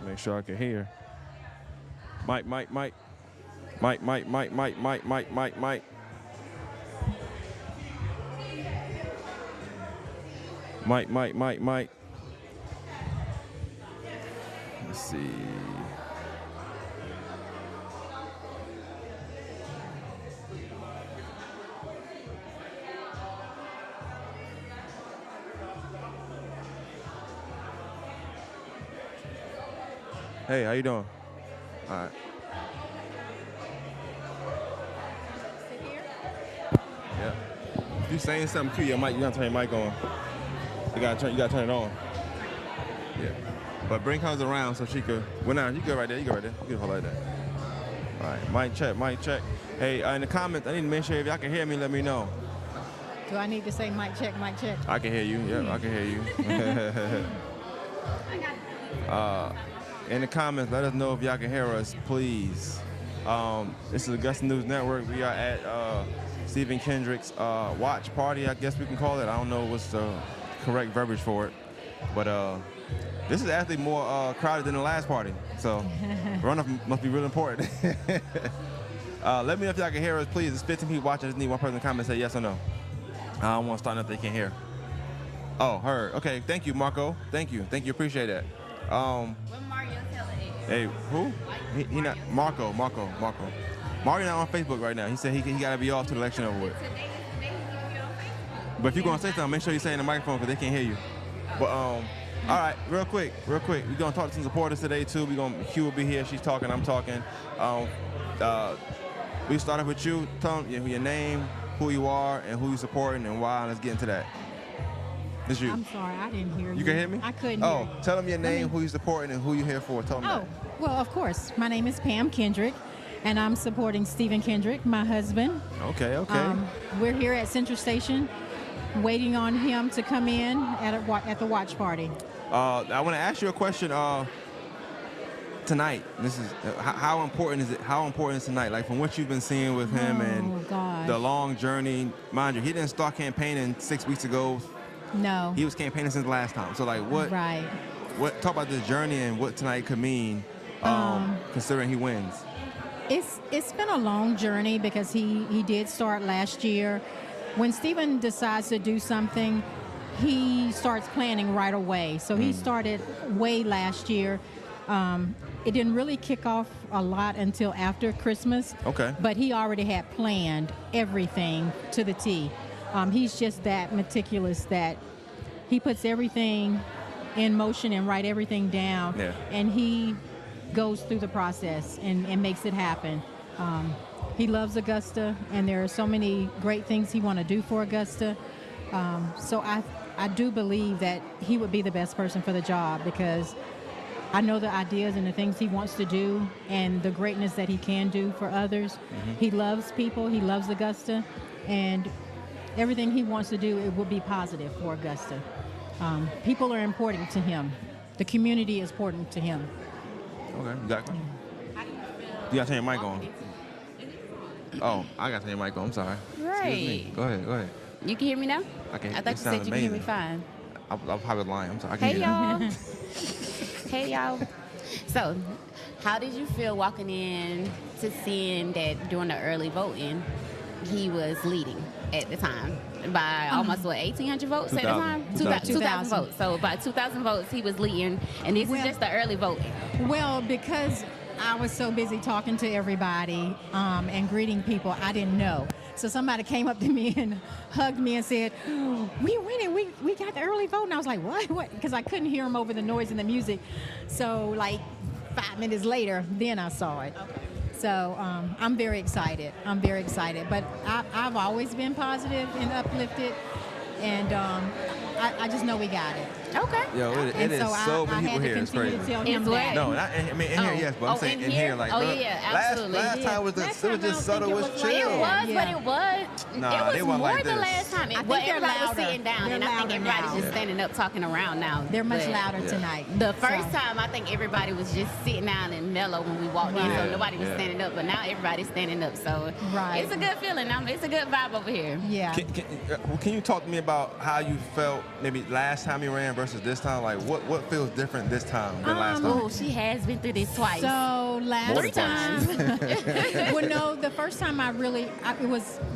Make sure I can hear. Mike, Mike, Mike. Mike, Mike, Mike, Mike, Mike, Mike, Mike, Mike. Mike, Mike, Mike, Mike. Let's see. Hey, how you doing? All right. Sit here. Yeah. If you saying something to your mic, you gotta turn your mic on. You gotta turn it on. Yeah. But bring hers around so she could. Well, now you go right there. You go right there. You can hold like that. All right. Mic check. Mic check. Hey, in the comments, I need to make sure if y'all can hear me, let me know. Do I need to say mic check, mic check? I can hear you. Yeah, I can hear you. In the comments, let us know if y'all can hear us, please. This is Augusta News Network. We are at Stephen Kendrick's watch party, I guess we can call it. I don't know what's the correct verbiage for it. But this is actually more crowded than the last party. So runoff must be really important. Let me know if y'all can hear us, please. There's 15 people watching. I just need one person to comment and say yes or no. I don't want to start nothing they can't hear. Oh, heard. Okay, thank you, Marco. Thank you. Appreciate that. What Mario telling you? Hey, who? He not Marco. Mario not on Facebook right now. He said he got to be off to the election over with. Today is the day he's gonna be on Facebook. But if you're gonna say something, make sure you say it in the microphone because they can't hear you. But all right, real quick, we're gonna talk to some supporters today too. Q will be here. She's talking. I'm talking. We started with you. Tell them your name, who you are, and who you supporting, and why. Let's get into that. It's you. I'm sorry, I didn't hear you. You can hear me? I couldn't hear you. Tell them your name, who you supporting, and who you here for. Tell them that. Well, of course. My name is Pam Kendrick, and I'm supporting Stephen Kendrick, my husband. Okay. We're here at Central Station, waiting on him to come in at the watch party. I want to ask you a question. Tonight, this is how important is it? How important is tonight? Like from what you've been seeing with him and the long journey. Mind you, he didn't start campaigning 6 weeks ago. No. He was campaigning since last time. So like what? Right. What? Talk about this journey and what tonight could mean, considering he wins. It's been a long journey because he did start last year. When Stephen decides to do something, he starts planning right away. So he started way last year. It didn't really kick off a lot until after Christmas. Okay. But he already had planned everything to the T. He's just that meticulous that he puts everything in motion and write everything down. Yeah. And he goes through the process and makes it happen. He loves Augusta, and there are so many great things he want to do for Augusta. So I do believe that he would be the best person for the job because I know the ideas and the things he wants to do and the greatness that he can do for others. Mm-hmm. He loves people. He loves Augusta. And everything he wants to do, it will be positive for Augusta. People are important to him. The community is important to him. Okay, you got it. You got to turn your mic on. Oh, I got to turn your mic on. I'm sorry. Right. Go ahead. You can hear me now? I can. I thought you said you can hear me fine. I'm probably lying. I'm sorry. I can Hey, hear you. y'all. Hey, y'all. So, how did you feel walking in to seeing that during the early voting, he was leading at the time by almost, 1,800 votes at the time? 2,000 votes. So, by 2,000 votes, he was leading, and this is just the early voting. Well, because I was so busy talking to everybody and greeting people, I didn't know. So somebody came up to me and hugged me and said, "Oh, we winning, we got the early vote." And I was like, what? Because I couldn't hear him over the noise and the music. So like 5 minutes later, then I saw it. Okay. So I'm very excited. But I've always been positive and uplifted. And I just know we got it. Okay. Yo, it is so many people here. It's crazy. Tell him that. No, I mean in here, yes, but I'm saying in here, like, absolutely. Last time was it was just subtle, was chill. It was, but it was. Nah, it they was wasn't more like the this. last time. I think Well, they're everybody was louder. sitting down, They're and I think louder everybody's now. just standing up, talking around now. They're much But louder tonight. The first time, I think everybody was just sitting down and mellow when we walked in, so nobody was standing up. But now everybody's standing up, so it's a good feeling. It's a good vibe over here. Yeah. Can you talk to me about how you felt maybe last time you ran versus this time? Like, what feels different this time than last time? Oh, she has been through this twice. So More last than time, well, no, the first time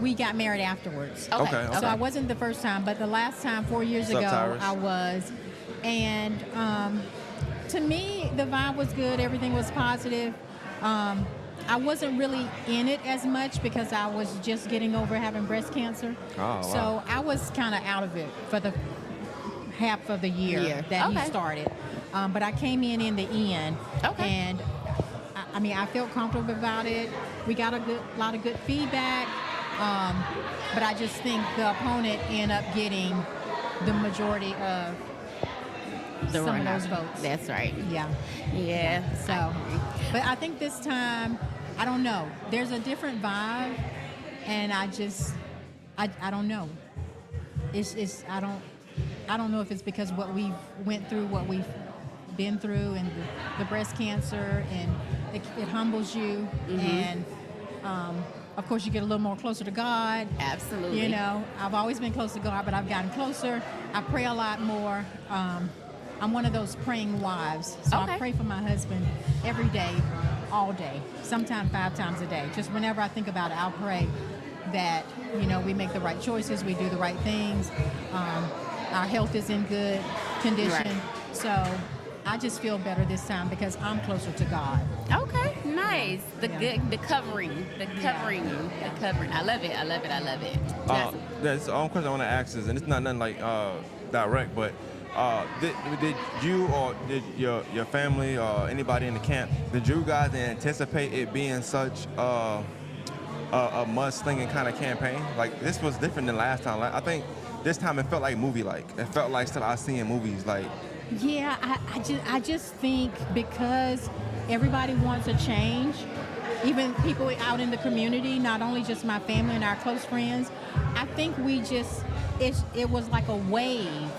we got married afterwards. Okay. So I wasn't the first time, but the last time 4 years What's ago up, Tyrus? I was, and to me the vibe was good. Everything was positive. I wasn't really in it as much because I was just getting over having breast cancer. Oh, wow. So I was kind of out of it for the half of the year that he started. But I came in the end. Okay. And I mean, I felt comfortable about it. We got a lot of good feedback. But I just think the opponent ended up getting the majority of some of those votes. That's right. Yeah. Yeah. So, but I think this time, I don't know. There's a different vibe, and I don't know. I don't know if it's because what we went through, what we've been through, and the breast cancer, and it humbles you, and of course you get a little more closer to God. Absolutely. You know, I've always been close to God, but I've gotten closer. I pray a lot more. I'm one of those praying wives, so I pray for my husband every day, all day, sometimes 5 times a day. Just whenever I think about it, I'll pray that, you know, we make the right choices, we do the right things, our health is in good condition. Right. So I just feel better this time because I'm closer to God. Okay, nice. The covering. I love it. That's the only question I want to ask is, and it's not nothing like direct, but did you or did your family or anybody in the camp, did you guys anticipate it being such a mudslinging kind of campaign? Like, this was different than last time. Like, I think this time it felt like movie-like. It felt like stuff I see in movies. Like, yeah, I just think because everybody wants a change, even people out in the community, not only just my family and our close friends, I think it was like a wave.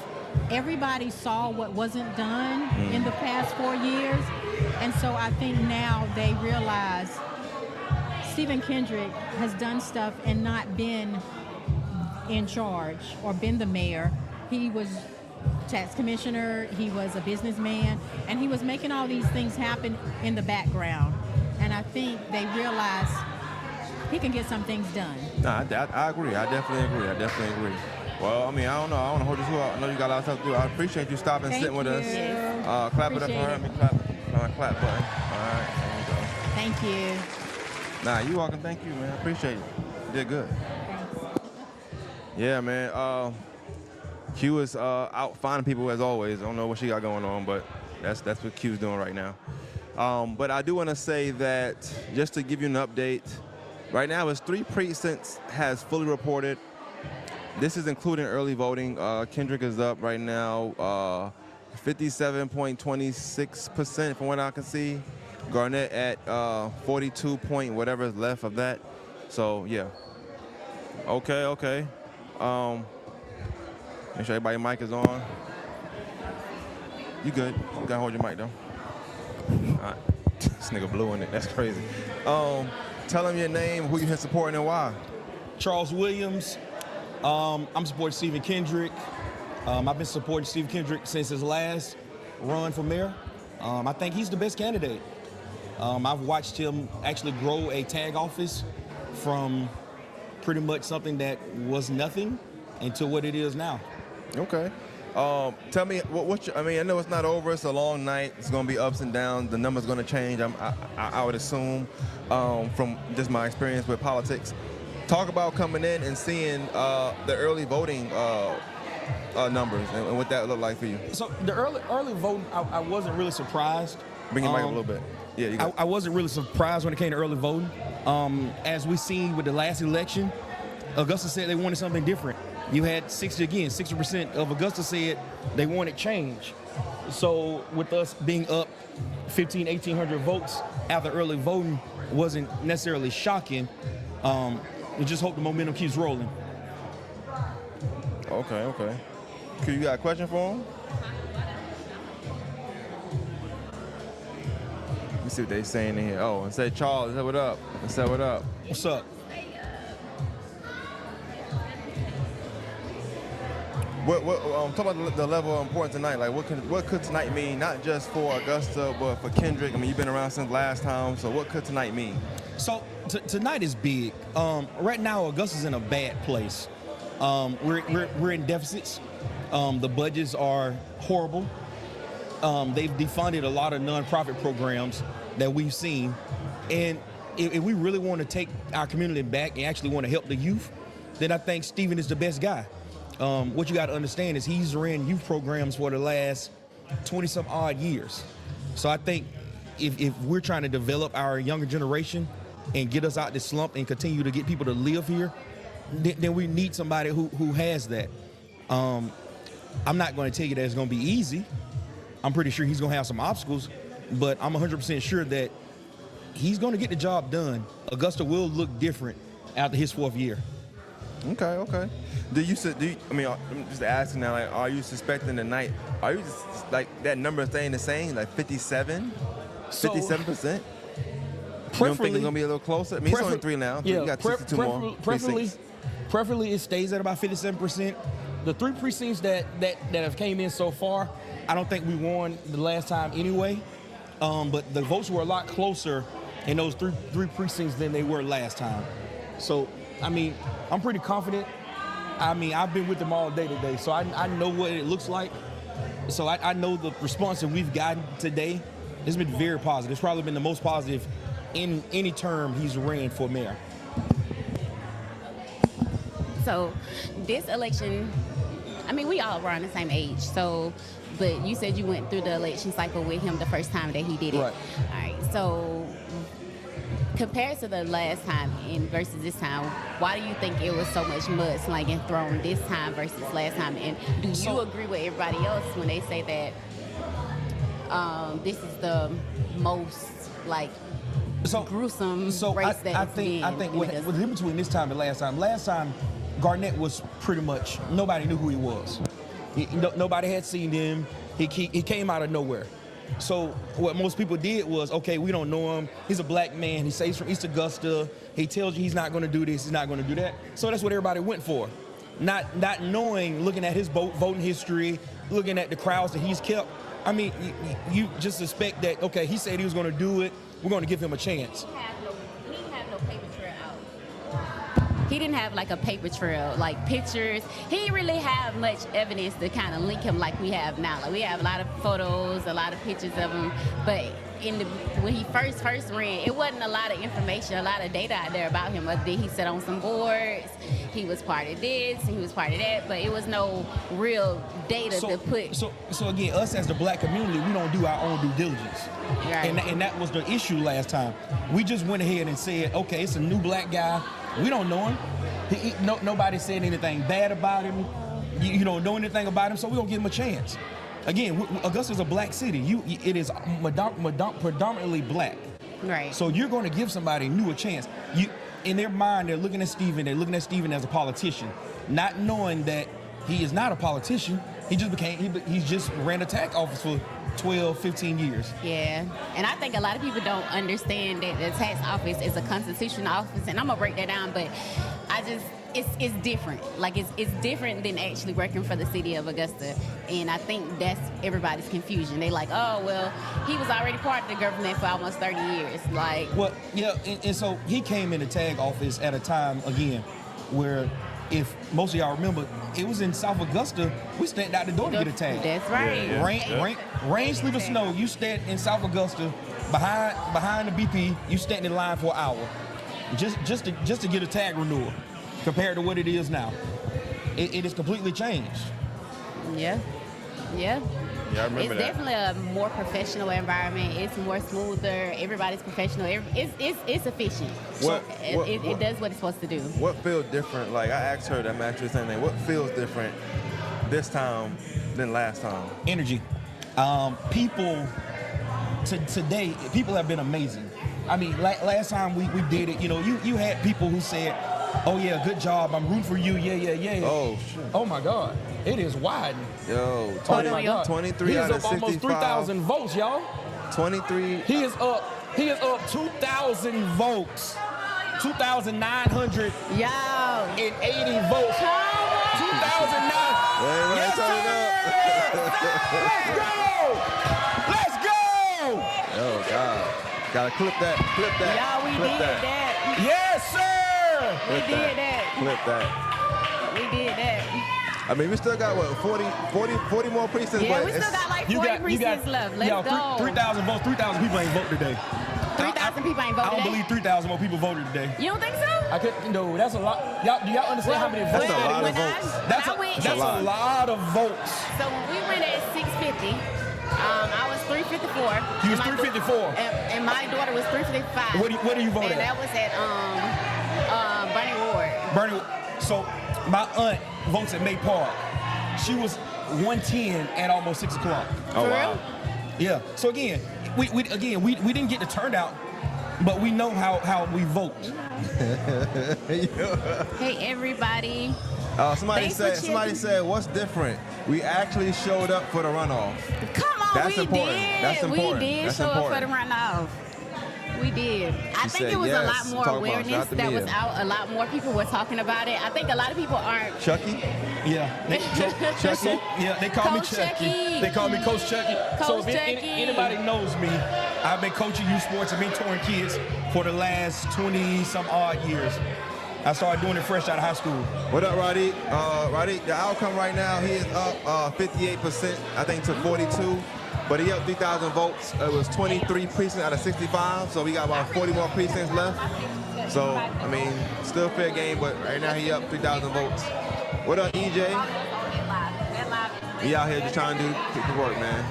Everybody saw what wasn't done in the past 4 years, and so I think now they realize Stephen Kendrick has done stuff and not been in charge or been the mayor. He was tax commissioner, he was a businessman, and he was making all these things happen in the background. And I think they realize he can get some things done. No, I agree. I definitely agree. Well, I mean, I don't know. I want to hold this up. I know you got a lot of stuff to do. I appreciate you stopping and sitting with us. Clap it up for her. Let me clap button. All right, there we go. Thank you. Nah, you welcome. Thank you, man. I appreciate it. You did good. Thanks. Yeah, man. Q is out finding people as always. I don't know what she got going on, but that's what Q's doing right now. But I do want to say that, just to give you an update, right now it's 3 precincts has fully reported. This is including early voting. Kendrick is up right now, 57.26% from what I can see. Garnett at 42 point whatever is left of that. So yeah. Okay. Make sure everybody's mic is on. You good? You gotta hold your mic though. All right. This nigga blew in it. That's crazy. Tell them your name, who you're supporting, and why. Charles Williams. I'm supporting Stephen Kendrick. I've been supporting Stephen Kendrick since his last run for mayor. I think he's the best candidate. I've watched him actually grow a tag office from pretty much something that was nothing into what it is now. Okay. Tell me, I mean, I know it's not over. It's a long night. It's going to be ups and downs. The number's going to change, I would assume, from just my experience with politics. Talk about coming in and seeing the early voting numbers and what that looked like for you. So the early voting, I wasn't really surprised. Bring your mic up a little bit. Yeah, you got I wasn't really surprised when it came to early voting. As we seen with the last election, Augusta said they wanted something different. You had 60% of Augusta said they wanted change. So with us being up 1,800 votes after early voting wasn't necessarily shocking. We just hope the momentum keeps rolling. Okay. Q, you got a question for him? Let me see what they saying in here. Oh, and say Charles, say what up. Say what up. What's up? Talk about the level of importance tonight. Like, what could tonight mean, not just for Augusta, but for Kendrick? I mean, you've been around since last time, so what could tonight mean? So tonight is big. Right now, Augusta's in a bad place. We're in deficits. The budgets are horrible. They've defunded a lot of nonprofit programs that we've seen, and if we really want to take our community back and actually want to help the youth, then I think Stephen is the best guy. What you got to understand is he's ran youth programs for the last 20-some odd years. So I think if we're trying to develop our younger generation and get us out this slump and continue to get people to live here, then we need somebody who has that. I'm not going to tell you that it's going to be easy. I'm pretty sure he's going to have some obstacles, but I'm 100% sure that he's going to get the job done. Augusta will look different after his 4th year. Okay. I'm just asking now, like, are you suspecting tonight, are you just, like, that number staying the same, like 57%? So, 57%? You don't think it's going to be a little closer? I mean, it's only 3 now. Yeah, you got 62 more precincts. Preferably it stays at about 57%. The 3 precincts that have came in so far, I don't think we won the last time anyway. But the votes were a lot closer in those three precincts than they were last time. So, I mean, I'm pretty confident. I mean, I've been with them all day today, so I know what it looks like. So I know the response that we've gotten today has been very positive. It's probably been the most positive in any term he's ran for mayor. So this election, I mean, we all were on the same age. So, but you said you went through the election cycle with him the first time that he did it. Right. All right. So compared to the last time and versus this time, why do you think it was so much mudslinging thrown this time versus last time? And do you agree with everybody else when they say that this is the most gruesome race that I think what the difference between this time and last time, Garnett was pretty much, nobody knew who he was. Nobody had seen him. He came out of nowhere. So what most people did was, okay, we don't know him. He's a black man. He says he's from East Augusta. He tells you he's not going to do this. He's not going to do that. So that's what everybody went for. Not knowing, looking at his voting history, looking at the crowds that he's kept. I mean, you just suspect that, okay, he said he was going to do it. We're going to give him a chance. He didn't have no paper trail out. He didn't have like a paper trail, like pictures. He didn't really have much evidence to kind of link him like we have now. Like we have a lot of photos, a lot of pictures of him, but when he first ran, it wasn't a lot of information, a lot of data out there about him. He sat on some boards, he was part of this, he was part of that, but it was no real data to put. So again, us as the black community, we don't do our own due diligence. Right. And that was the issue last time. We just went ahead and said, okay, it's a new black guy. We don't know him. Nobody said anything bad about him. You don't know anything about him, so we're going to give him a chance. Again, Augusta's a black city. It is predominantly black. Right. So you're going to give somebody new a chance. In their mind, they're looking at Stephen as a politician, not knowing that he is not a politician. He just ran a tax office for 12, 15 years. Yeah, and I think a lot of people don't understand that the tax office is a constitutional office, and I'm gonna break that down, but it's different. Like it's different than actually working for the city of Augusta, and I think that's everybody's confusion. They like, oh well, he was already part of the government for almost 30 years. Like, well, yeah, and so he came in the tag office at a time again where, if most of y'all remember, it was in South Augusta. We stand out the door to get a tag. That's right. Yeah. Rain, sleet, or snow, you stand in South Augusta behind the BP. You stand in line for an hour, just to get a tag renewal. Compared to what it is now, it is completely changed. Yeah. Yeah, I remember it's that. Definitely a more professional environment. It's more smoother. Everybody's professional. It's efficient. It does what it's supposed to do. What feels different? Like I asked her, that match the same thing. What feels different this time than last time? Energy. People today, people have been amazing. I mean, last time we did it, you had people who said, "Oh yeah, good job. I'm rooting for you. Yeah." Oh shit. Oh my God, it is widening. Yo, 23 He out is of up almost 65. 3,000 votes, y'all. 23. He is up 2,000 votes. 2,980 Yo. votes. 2,900. Everybody turn it up. Let's go! Oh, God. Gotta clip that. Clip that. Yeah, we clip did that. Yes, sir! We did that. Clip that. We did that. I mean, we still got, what, 40 more precincts? Yeah, but we still it's- got like 40 precincts left. Let's go. 3,000 votes. 3,000 people ain't vote today. 3,000 people ain't I voted don't today. believe 3,000 more people voted today. You don't think so? I couldn't. No, that's a lot. Do y'all understand how many votes? That's a lot of when votes. That's when a lot of votes. So when we went at 650, I was 354. You was And my 354. And my daughter was 355. Where do you vote And at? that was at Bernie Ward. Bernie. So my aunt votes at May Park. She was 110 at almost 6 o'clock. Oh, For wow. real? Yeah. So again, we didn't get the turnout, but we know how we vote. Hey, everybody. Somebody Thanks for said, what's different? We actually showed up for the runoff. Come on, That's we important. did. That's important. We did That's show up for the important. runoff. We did. I She think said it was a yes. lot more Talk about it. awareness Shout out to that was Mia. out. A lot more people were talking about it. I think a lot of people aren't. Chucky? Yeah. Chucky? Yeah, they call me Coach Chucky. Chucky. They call me Coach Chucky. So Coach if Chucky. anybody knows me, I've been coaching youth sports and mentoring kids for the last 20-some odd years. I started doing it fresh out of high school. What up, Roddy? Roddy, the outcome right now, he is up 58%, I think, to 42. But he up 3,000 votes. It was 23 precincts out of 65, so we got about 40 more precincts left. So, I mean, still fair game, but right now he up 3,000 votes. What up, EJ? We out here just trying to do the work, man.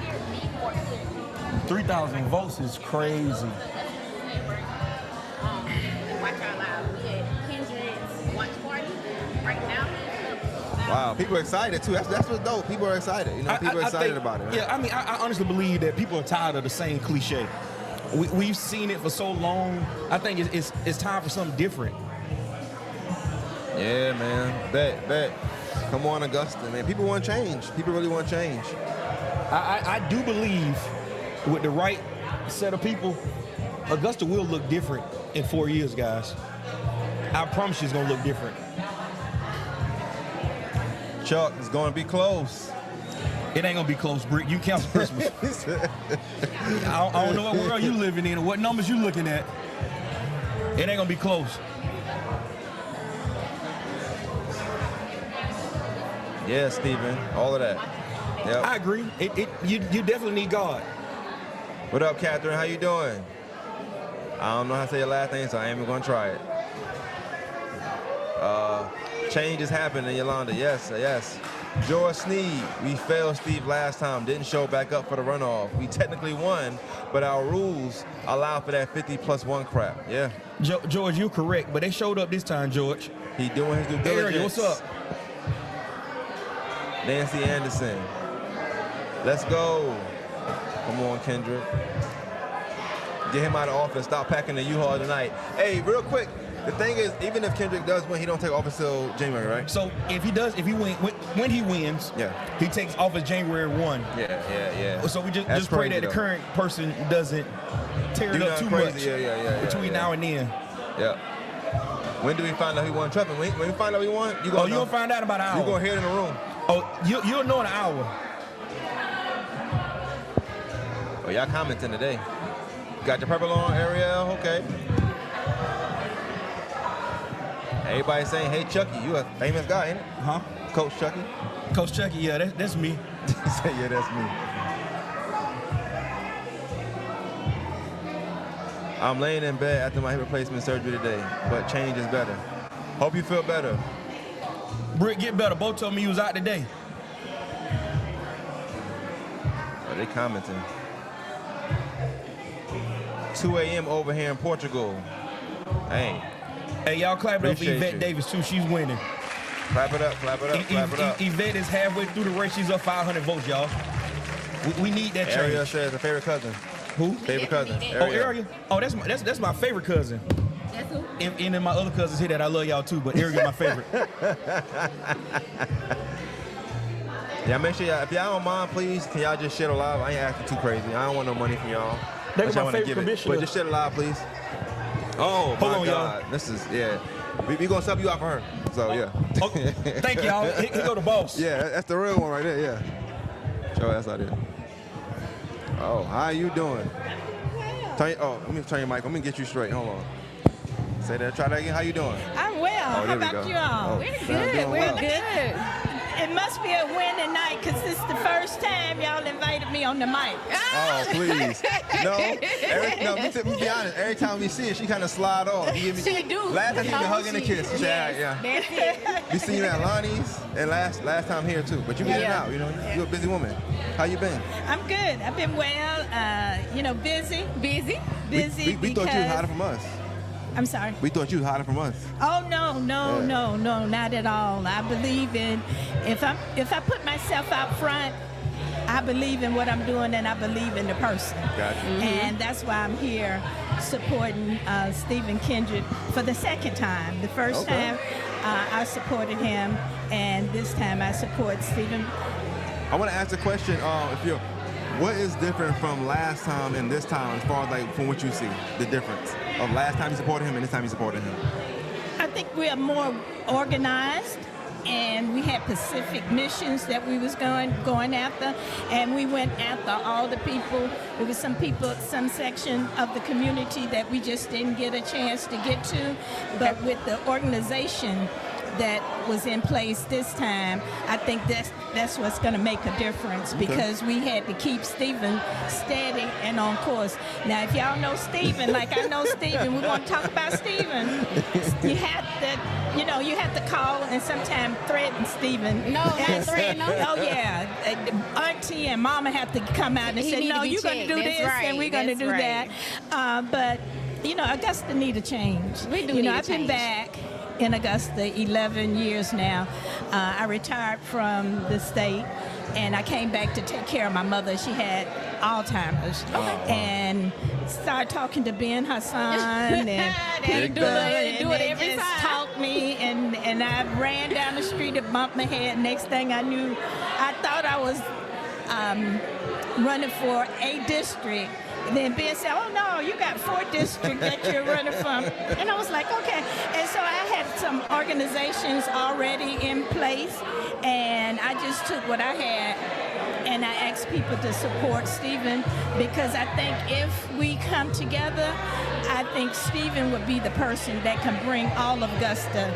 3,000 votes is crazy. Watch Our Live. We at Kendrick's watch party right now. Wow, people are excited, too. That's what's dope. People are excited. You know, people are excited think- about it. Right? Yeah, I mean, I honestly believe that people are tired of the same cliche. We've seen it for so long. I think it's time for something different. Yeah, man. Bet. Come on, Augusta, man. People want change. People really want change. I do believe with the right set of people, Augusta will look different in 4 years, guys. I promise you it's going to look different. Chuck, it's going to be close. It ain't going to be close, Brick. You cancel Christmas. I don't know what world you living in or what numbers you looking at. It ain't going to be close. Yeah, Steven. All of that. Yep. I agree. You definitely need God. What up, Catherine? How you doing? I don't know how to say your last name, so I ain't even gonna try it. Change is happening, Yolanda. Yes. George Sneed, we failed Steve last time, didn't show back up for the runoff. We technically won, but our rules allow for that 50+1 crap. Yeah. George, you're correct, but they showed up this time, George. He doing his due diligence. Ariel, what's up? Nancy Anderson. Let's go. Come on, Kendrick. Get him out of office. Stop packing the U-Haul tonight. Hey, real quick. The thing is, even if Kendrick does win, he don't take office till January, right? So if he when he wins, Yeah. he takes office January 1. Yeah. So we That's just pray crazy, that the though. current person doesn't tear it Do up too nothing much crazy. Yeah, between now and then. Yeah. When do we find out he won? Trevor, when we find out he won, you Oh, gonna you're gonna find out about an hour. You're gonna hear it in the room. Oh, you'll know in an hour. Oh, y'all commenting today. Got your purple on, Ariel? Okay. Everybody saying, hey, Chucky, you a famous guy, ain't it? Huh? Coach Chucky? Coach Chucky, yeah, that's me. He said, yeah, that's me. I'm laying in bed after my hip replacement surgery today, but change is better. Hope you feel better. Brick, get better. Bo told me you was out today. Oh, they commenting. 2 a.m. over here in Portugal. Dang. Hey, y'all clap it up for Appreciate Yvette you. Davis, too. She's winning. Clap it up, clap it up, clap it up. Yvette is halfway through the race. She's up 500 votes, y'all. We need that change. Ariel says a favorite cousin. Who? Favorite cousin. Oh, Ariel. Oh, that's my favorite cousin. That's who? And then my other cousins here that I love y'all too, but Ariel my favorite. Yeah, make sure y'all, if y'all don't mind, please, can y'all just share the live? I ain't acting too crazy. I don't want no money from y'all. They Unless my y'all wanna favorite give it. commissioner. But just share the live, please. Oh, Hold my on, God. y'all. This is, yeah. We gonna sub you out for her. So yeah. Oh, thank y'all. Here go the boss. Yeah, that's the real one right there. Yeah. Show that's out there. Oh, how you doing? Let me turn your mic. Let me get you straight. Hold on. Say that. Try that again. How you doing? I'm well. Oh, How there we about go. you all? Oh, We're sounds good. doing We're well. good. It must be a winning night because this is the first time y'all invited me on the mic. Oh, please. No, be honest. Every time we see her, she kind of slide off. You give me, She do. Last time she gave me a hug and a kiss. She said, Yes, yeah. that's it. We seen you at Lonnie's and last time here too. But you get it Yeah. out, you know. You're a busy woman. How you been? I'm good. I've been well, busy. Busy? Busy We thought you was hiding from us. I'm sorry. We thought you was hiding from us. Oh, no, Yeah. not at all. I believe in, if I put myself out front, I believe in what I'm doing and I believe in the person. Gotcha. And that's why I'm here supporting Stephen Kendrick for the second time. The first Okay. time I supported him, and this time I support Stephen. I want to ask a question. What is different from last time and this time, as far as like from what you see, the difference of last time you supported him and this time you supported him? I think we are more organized, and we had specific missions that we was going after, and we went after all the people. There was some people, some section of the community that we just didn't get a chance to get to, but with the organization that was in place this time, I think that's what's going to make a difference, because we had to keep Stephen steady and on course. Now, if y'all know Stephen, like I know Stephen, we want to talk about Stephen. You have to call and sometimes threaten Stephen. No, not threaten him. Oh yeah, Auntie and Mama have to come out and He say, need to no, be you're going to checked. do That's this right. and we're going to That's do right. that. But Augusta need a change. We do need a I've been change. back in Augusta 11 years now. I retired from the state, and I came back to take care of my mother. She had Alzheimer's. And started talking to Ben Hassan and They do it they every just time. talked me, and I ran down the street and bumped my head. Next thing I knew, I thought I was running for a district. And then Ben said, oh no, you got 4 districts that you're running from. And I was like, okay. And so I had some organizations already in place, and I just took what I had and I asked people to support Stephen, because I think if we come together, I think Stephen would be the person that can bring all of Augusta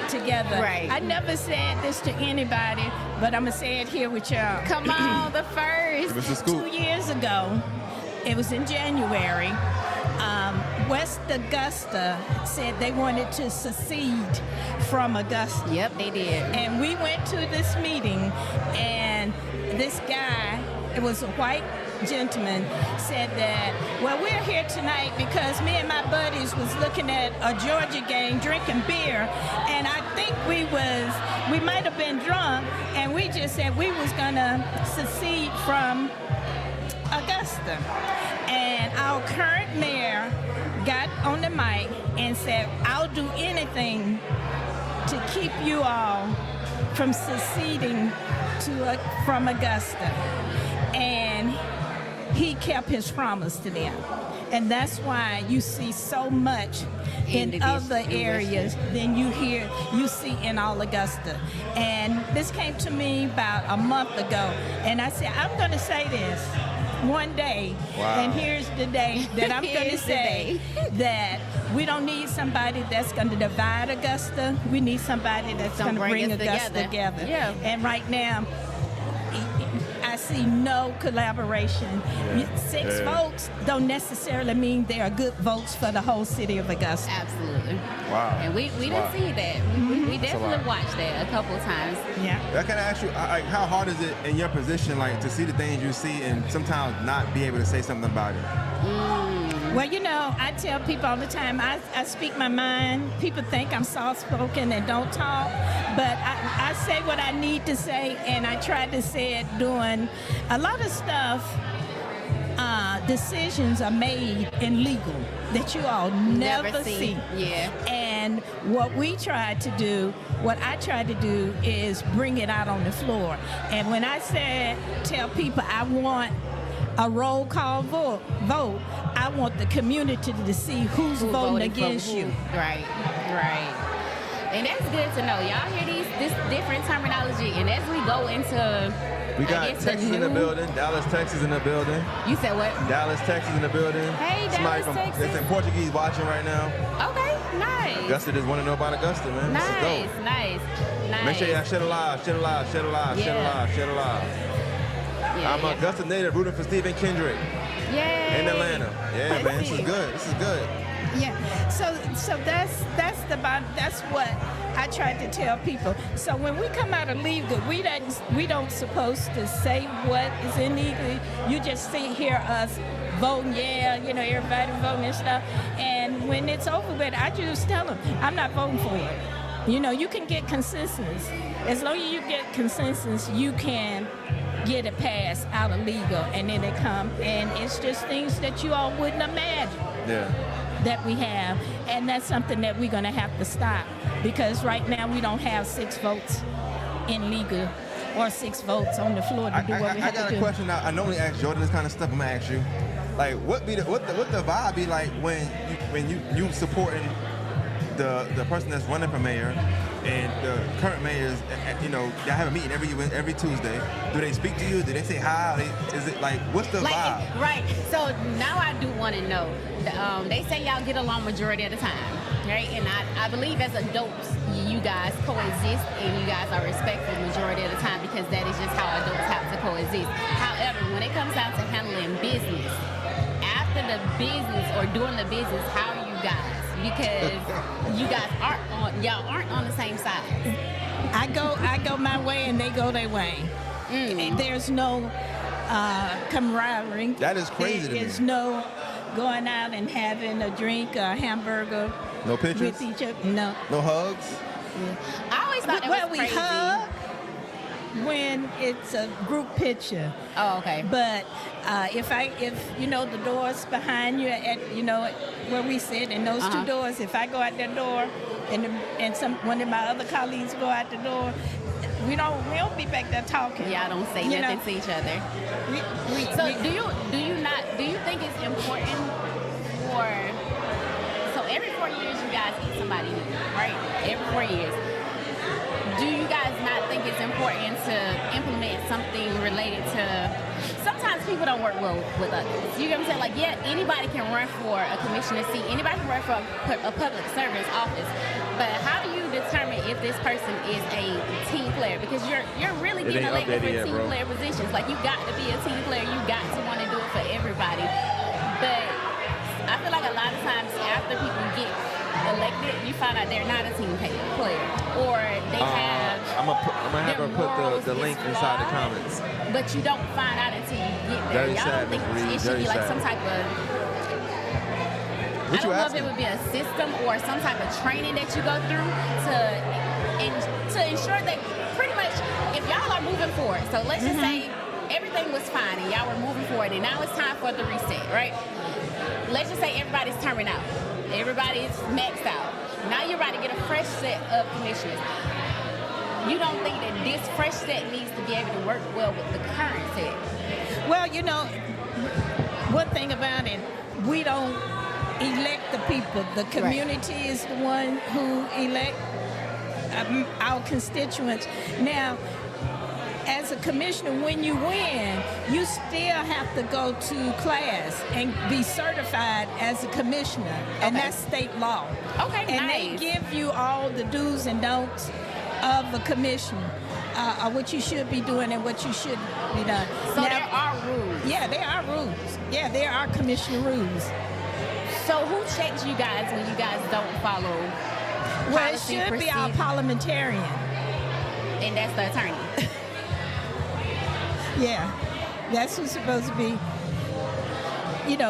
together. Right. I never said this to anybody, but I'm going to say it here with y'all. Come on, the first. Mr. Scoop. 2 years ago, it was in January, West Augusta said they wanted to secede from Augusta. Yep, they did. And we went to this meeting, and this guy, it was a white gentleman, said that, well, we're here tonight because me and my buddies was looking at a Georgia game, drinking beer, and I think we might have been drunk, and we just said we was gonna secede from Augusta. And our current mayor got on the mic and said, I'll do anything to keep you all from seceding from Augusta. And he kept his promise to them. And that's why you see so much in other areas than you see in all Augusta. And this came to me about a month ago, and I said, I'm going to say this one day, and here's the day that I'm going to say that we don't need somebody that's going to divide Augusta. We need somebody that's going to bring Augusta together. Yeah. And right now, I see no collaboration. 6 votes don't necessarily mean they are good votes for the whole city of Augusta. Absolutely. Wow. And we didn't see that. We definitely watched that a couple of times. Yeah. I can ask you, like, how hard is it in your position, like, to see the things you see and sometimes not be able to say something about it? Well, I tell people all the time, I speak my mind. People think I'm soft-spoken and don't talk, but I say what I need to say, and I try to say it doing a lot of stuff. Decisions are made in legal that you all never see. Yeah. And what I try to do is bring it out on the floor. And when I tell people I want a roll call vote, I want the community to see who's voting against you. Right. And that's good to know. Y'all hear this different terminology, and as we go into, We got I guess, Texas in the building. Dallas, Texas in the building. You said what? Dallas, Texas in the building. Hey, Somebody Dallas, Texas. That's in Portuguese watching right now. Okay, nice. Augusta just want to know about Augusta, man. This is Nice, dope. nice. Make sure y'all share alive, share alive, share alive, share Yeah. alive, share alive. Yeah, I'm an Augusta native rooting for Stephen Kendrick Yay. in Atlanta. Yeah, Let's man, this see is it. good. This is good. Yeah. So that's what I tried to tell people. So when we come out of legal, we don't supposed to say what is illegal. You just hear us voting, everybody voting and stuff. And when it's over with, I just tell them I'm not voting for it. You can get consensus. As long as you get consensus, you can get it passed out of legal, and then it come, and it's just things that you all wouldn't imagine Yeah. that we have, and that's something that we're going to have to stop, because right now we don't have 6 votes in legal or 6 votes on the floor to do what we I have got to a do. question. I normally ask Jordan this kind of stuff. I'm gonna ask you, like, what the vibe be like when you supporting the person that's running for mayor, and the current mayors, y'all have a meeting every Tuesday. Do they speak to you? Do they say hi? Is it like, what's the vibe? Right. So now I do want to know. They say y'all get along majority of the time, right? And I believe as adults, you guys coexist and you guys are respectful majority of the time, because that is just how adults have to coexist. However, when it comes down to handling business, after the business or doing the business, how are you guys? Because you guys aren't on the same side. I go my way and they go their way. There's no camaraderie. That is crazy to me. There's no going out and having a drink or a hamburger No pictures? with each other. No. No hugs? I always thought that Well, was we crazy. hug when it's a group picture. Oh, okay. But if the doors behind you at where we sit, and those 2 doors, if I go out that door and one of my other colleagues go out the door, we don't be back there talking. Y'all don't say You nothing know, to each other. we- So we- do you think it's important for, so every 4 years you guys eat somebody new, right? Every 4 years. Do you guys not think it's important to implement something related to, sometimes people don't work well with others. You know what I'm saying? Like, yeah, anybody can run for a commissioner seat, anybody can run for a public service office, but how do you determine if this person is a team player? Because you're really It getting ain't elected for updated yet, team bro. player positions. Like, you got to be a team player, you got to want to do it for everybody. But I feel like a lot of times after people get elected, you find out they're not a team player, or they have. I'm gonna have her their put morals the link inside the flawed, comments. But you don't find out until you get there. Very Y'all sad, don't think Ms. Reed, it should very be like sad. some type of. What I you don't know if asking? it would be a system or some type of training that you go through to ensure that pretty much if y'all are moving forward. So let's just say everything was fine and y'all were moving forward, and now it's time for the reset, right? Let's just say everybody's terming out. Everybody's maxed out. Now you're about to get a fresh set of commissioners. You don't think that this fresh set needs to be able to work well with the current set? Well, one thing about it, we don't elect the people. The community is the one who elect our constituents. Now, as a commissioner, when you win, you still have to go to class and be certified as a commissioner, and Okay. that's state law. Okay, and nice. they give you all the do's and don'ts of a commissioner, what you should be doing and what you shouldn't be done. So Now, there are rules. yeah, there are rules. Yeah, there are commissioner rules. So who checks you guys when you guys don't follow Well, it policy, should be our procedure? parliamentarian. And that's the attorney. Yeah, that's who's supposed to be,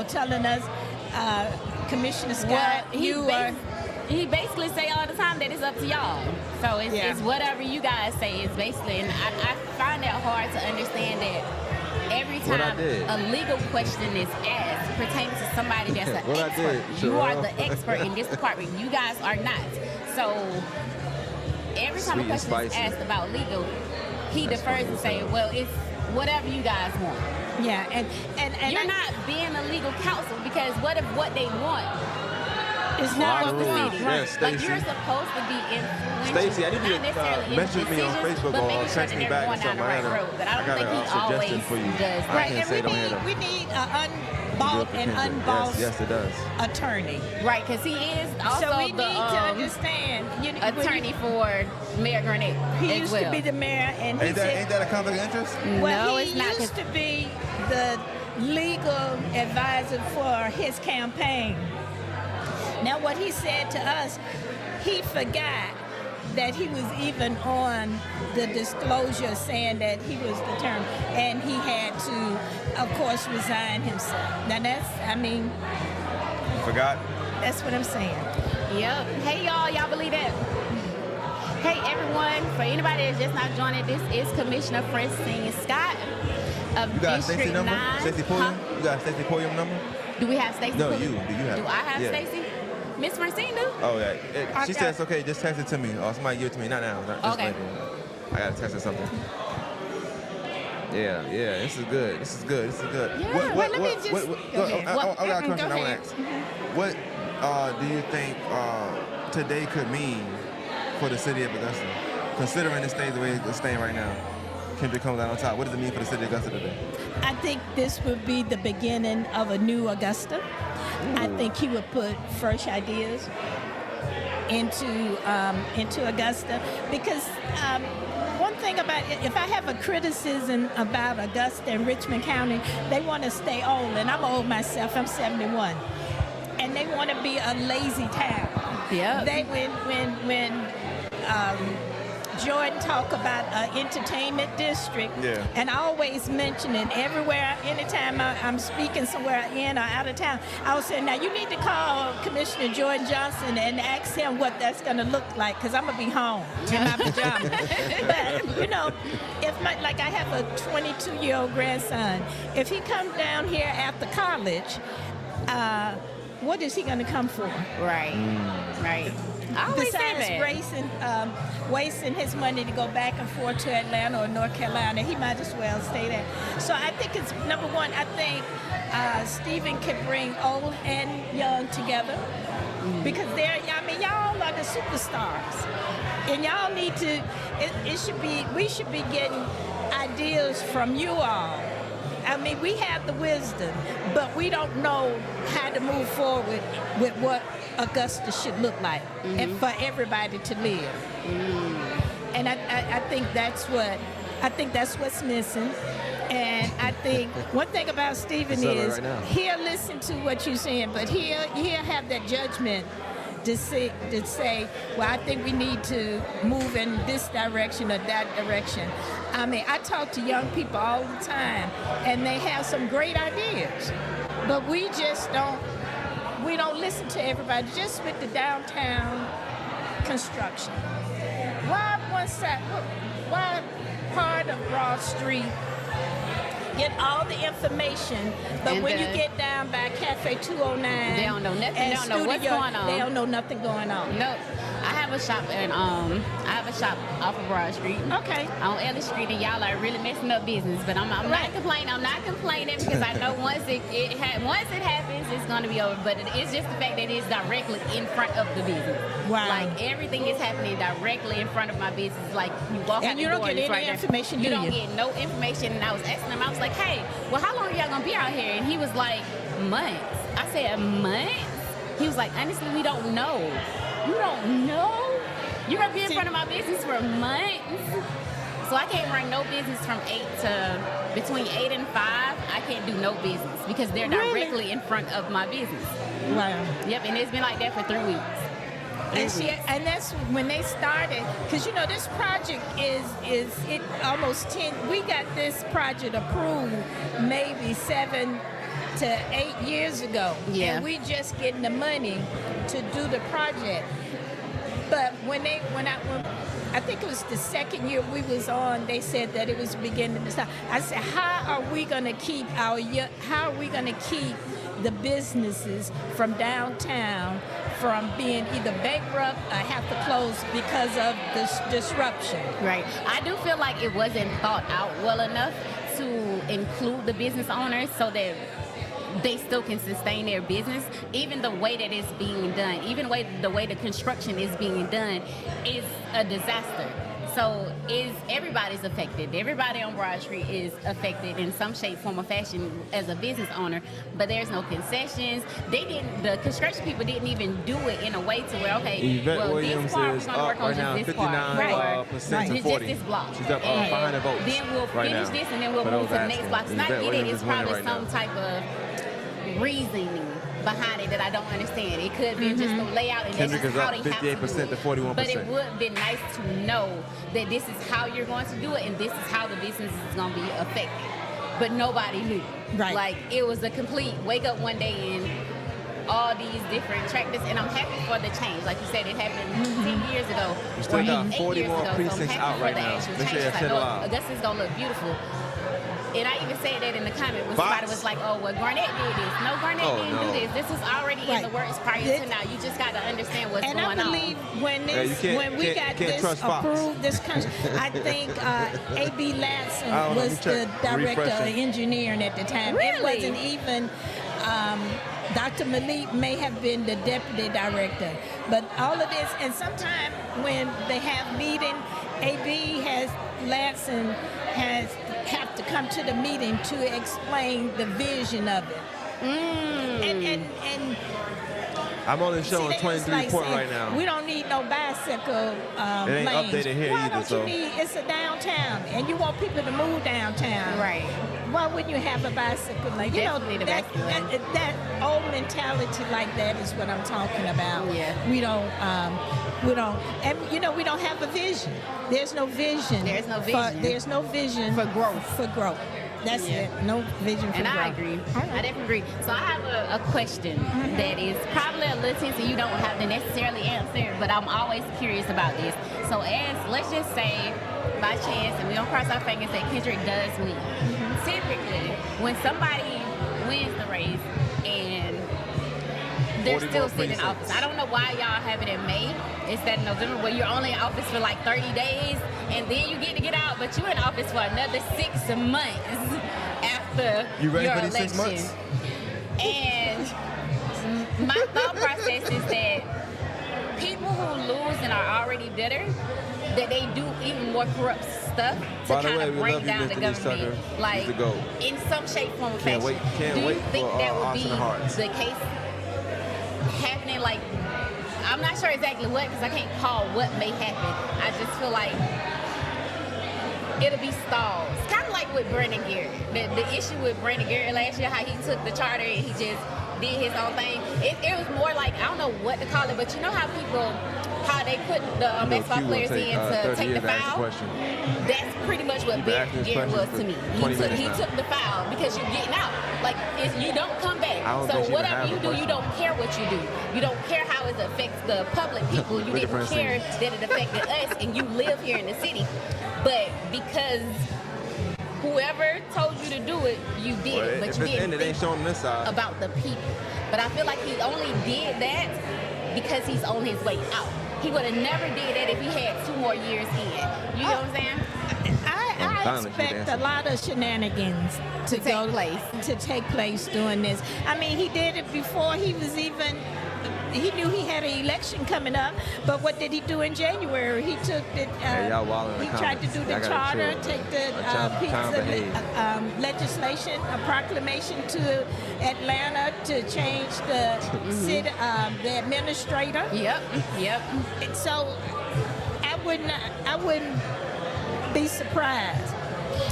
telling us, Commissioner Scott, he basically say all the time that it's up to y'all. So it's whatever you guys say is basically, and I find it hard to understand that every What I time did. a legal question is asked pertaining to somebody that's an What I expert, did, you are Sherelle. the expert in this department. You guys are not. So every time Sweet a and question is spicy. asked about legal, he defers and say, well, it's whatever you guys want. Yeah, and You're not being a legal counsel, because what if what they want It's not Locker what the room. city. Yes, Like Stacey. you're supposed to be influential. Stacey, I need you not necessarily to in message me on decisions, Facebook but or making sure text that me they're back or going down something. the right road. But I don't think he a suggestion always for you. does I that. can't And say don't hear them. we need an Do unbought it for and Kendrick. unbossed Yes, it does. attorney. Right, because he is also So we the need to understand. attorney for Mayor Garnett He as used well. to be the mayor, and he Ain't said, that a conflict of interest? well, No, he it's not. used to be the legal advisor for his campaign. Now, what he said to us, he forgot that he was even on the disclosure saying that he was the term, and he had to, of course, resign himself. Now, Forgot. that's what I'm saying. Yep. Hey, y'all believe that? Hey, everyone. For anybody that's just not joining, this is Commissioner Francine Scott of You got District Stacey number? 9. Stacey Podium? Huh? You got Stacey Podium number? Do we have Stacey? No, Pullen? you. Do you have Do it? I have Yeah. Stacey? Miss Francine do? Oh, yeah. I She got- said it's okay. Just text it to me. Or somebody give it to me. Not now. Not just Okay. later. I got to text her something. Yeah. This is good. Yeah, What, let me just- go, okay. I got a What- question I go want to ahead. ask. What do you think today could mean for the city of Augusta? Considering it stays the way it's staying right now. Kendrick comes out on top. What does it mean for the city of Augusta today? I think this would be the beginning of a new Augusta. I think he would put fresh ideas into Augusta, because one thing about it, if I have a criticism about Augusta and Richmond County, they want to stay old, and I'm old myself. I'm 71, and they want to be a lazy town. Yep. They when Jordan talk about an entertainment district, Yeah. and I always mention it everywhere, anytime I'm speaking somewhere in or out of town, I will say, now you need to call Commissioner Jordan Johnson and ask him what that's going to look like, because I'm going to be home in my pajamas. But, like I have a 22-year-old grandson, if he comes down here after college, what is he going to come for? Right. Right. I always say Besides that. wasting his money to go back and forth to Atlanta or North Carolina, he might as well stay there. So I think it's, number one, I think Stephen can bring old and young together, because y'all are the superstars. And y'all need to, we should be getting ideas from you all. I mean, we have the wisdom, but we don't know how to move forward with what Augusta should look like, and for everybody to live. And I think that's what's missing. And I think one thing about Stephen It's is right now. he'll listen to what you're saying, but he'll have that judgment to say, well, I think we need to move in this direction or that direction. I mean, I talk to young people all the time, and they have some great ideas, but we don't listen to everybody. Just with the downtown construction, why part of Broad Street get all the information, but And when you the- get down by Cafe 209, They don't know nothing. They and don't know what's Studio, going on. They don't know nothing going on. No, I have a shop off of Broad Street. Okay. On Ellis Street, and y'all are really messing up business. But I'm not complaining. I'm not complaining, because I know once it happens, it's gonna be over. But it's just the fact that it's directly in front of the business. Wow. Like everything is happening directly in front of my business. Like you walk And out you the don't door, get it's any right there. information, You do don't you? get no information. And I was asking him. I was like, hey, well, how long are y'all gonna be out here? And he was like, months. I said, months? He was like, honestly, we don't know. You don't know? You're gonna be in front of my business for months? So I can't run no business from between 8 and 5. I can't do no business because they're Really? directly in front of my business. Wow. Yep, and it's been like that for 3 weeks. And that's when they started, because this project is it almost 10. We got this project approved maybe 7 to 8 years ago. Yeah. And we just getting the money to do the project. But when I think it was the second year we was on, they said that it was beginning to start. I said, how are we going to keep the businesses from downtown from being either bankrupt or have to close because of this disruption? Right. I do feel like it wasn't thought out well enough to include the business owners so that they still can sustain their business. Even the way that it's being done, even the way the construction is being done is a disaster. So everybody's affected. Everybody on Broad Street is affected in some shape, form, or fashion as a business owner. But there's no concessions. The construction people didn't even do it in a way to where, okay, Yvette well, Williams this part is we're gonna work up on right now, just this part. 59% to Just 40. this block. She's up And 500 votes. Then we'll right finish now. this, and then we'll For move to those the next asking. block. So I Yvette get it. Williams It's is winning probably right some now. type of reasoning behind it that I don't understand. It could be just the layout, and Kendrick that's is just how up they have to 58% do to it. 41%. But it would have been nice to know that this is how you're going to do it, and this is how the business is going to be affected. But nobody knew. Right. Like, it was a complete wake up one day and all these different tractors, and I'm happy for the change. Like you said, it happened 10 years ago. We still or got 8 40 years more ago, so I'm precincts happy out for right the now. actual Make sure change. you Like, set it look, out. Augusta's going to look beautiful. And I even said that in the comment when Fox? somebody was like, oh, well, Garnett did this. No, Garnett Oh, didn't no. do this. This was already in Right. the works prior This- to now. You just got to understand what's And going I believe on. when Yeah, you this, can't- when we can't- got can't this trust Fox. approved, this country, I think A.B. I Latson don't know, was let me the check. director of Refreshing. engineering at the time. It Really? wasn't even. Dr. Malik may have been the deputy director, but all of this, and sometimes when they have meeting, A.B. has Latson has have to come to the meeting to explain the vision of it. And I'm only see, showing they just 23 like point saying, right now. we don't need no bicycle It ain't lanes. updated here Why either, don't so- you need? It's a downtown, and you want people to move downtown. Right. Why wouldn't you have a bicycle lane? You know, Definitely the that, bicycle lane. that old mentality like that is what I'm talking about. Yeah. We don't, and you know, we don't have a vision. There's no vision. There's no For, vision. there's no vision For growth. For growth. That's Yeah. it. No vision for And growth. I agree. All right. I definitely agree. So I have a question that is probably a little tense and you don't have to necessarily answer, but I'm always curious about this. So let's just say, by chance, and we don't cross our fingers, that Kendrick does win. Typically, when somebody wins the race and they're 40 still more sitting in precincts. office. I don't know why y'all have it in May instead of November, where you're only in office for like 30 days, and then you get out, but you're in office for another 6 months after You ready your for these election. 6 months? And my thought process is that people who lose and are already bitter, that they do even more corrupt stuff to By the kind way, of we bring love you, down the Mr. Lee government. Tucker. Like, He's the GOAT. in some shape, form, or Can't fashion. wait Do you for, think that would Hearts be and Hearts. the case happening? Like, I'm not sure exactly what, because I can't call what may happen. I just feel like it'll be stalls. Kind of like with Brandon Garrett. The issue with Brandon Garrett last year, how he took the charter and he just did his own thing. It was more like, I don't know what to call it, but you know how they put the You know basketball Q will players take, in to 30 take years the to ask a foul? question. That's pretty much what You've been asking this Garrett was question to me. for 20 minutes He now. took the foul because you're getting out. Like, you don't come back. I don't think So she even whatever has you a do, you question. don't care what you do. You don't care how it affects the public people. You Look at didn't Francine. care that it affected us, and you live here in the city. But because whoever told you to do it, you did Well, it. But if you it's didn't in, it ain't think showing this side. about the people. But I feel like he only did that because he's on his way out. He would have never did that if he had 2 more years in. You know what I'm saying? I Finally, she expect a dancing. lot of shenanigans To take place. To take place doing this. I mean, he did it before he was even. He knew he had an election coming up, but what did he do in January? He took the. Hey, y'all wild in the he tried to comments. do the Y'all gotta charter, chill. take the Time piece behave. of legislation, a proclamation to Atlanta to change the city, the administrator. Yep. And so I wouldn't be surprised.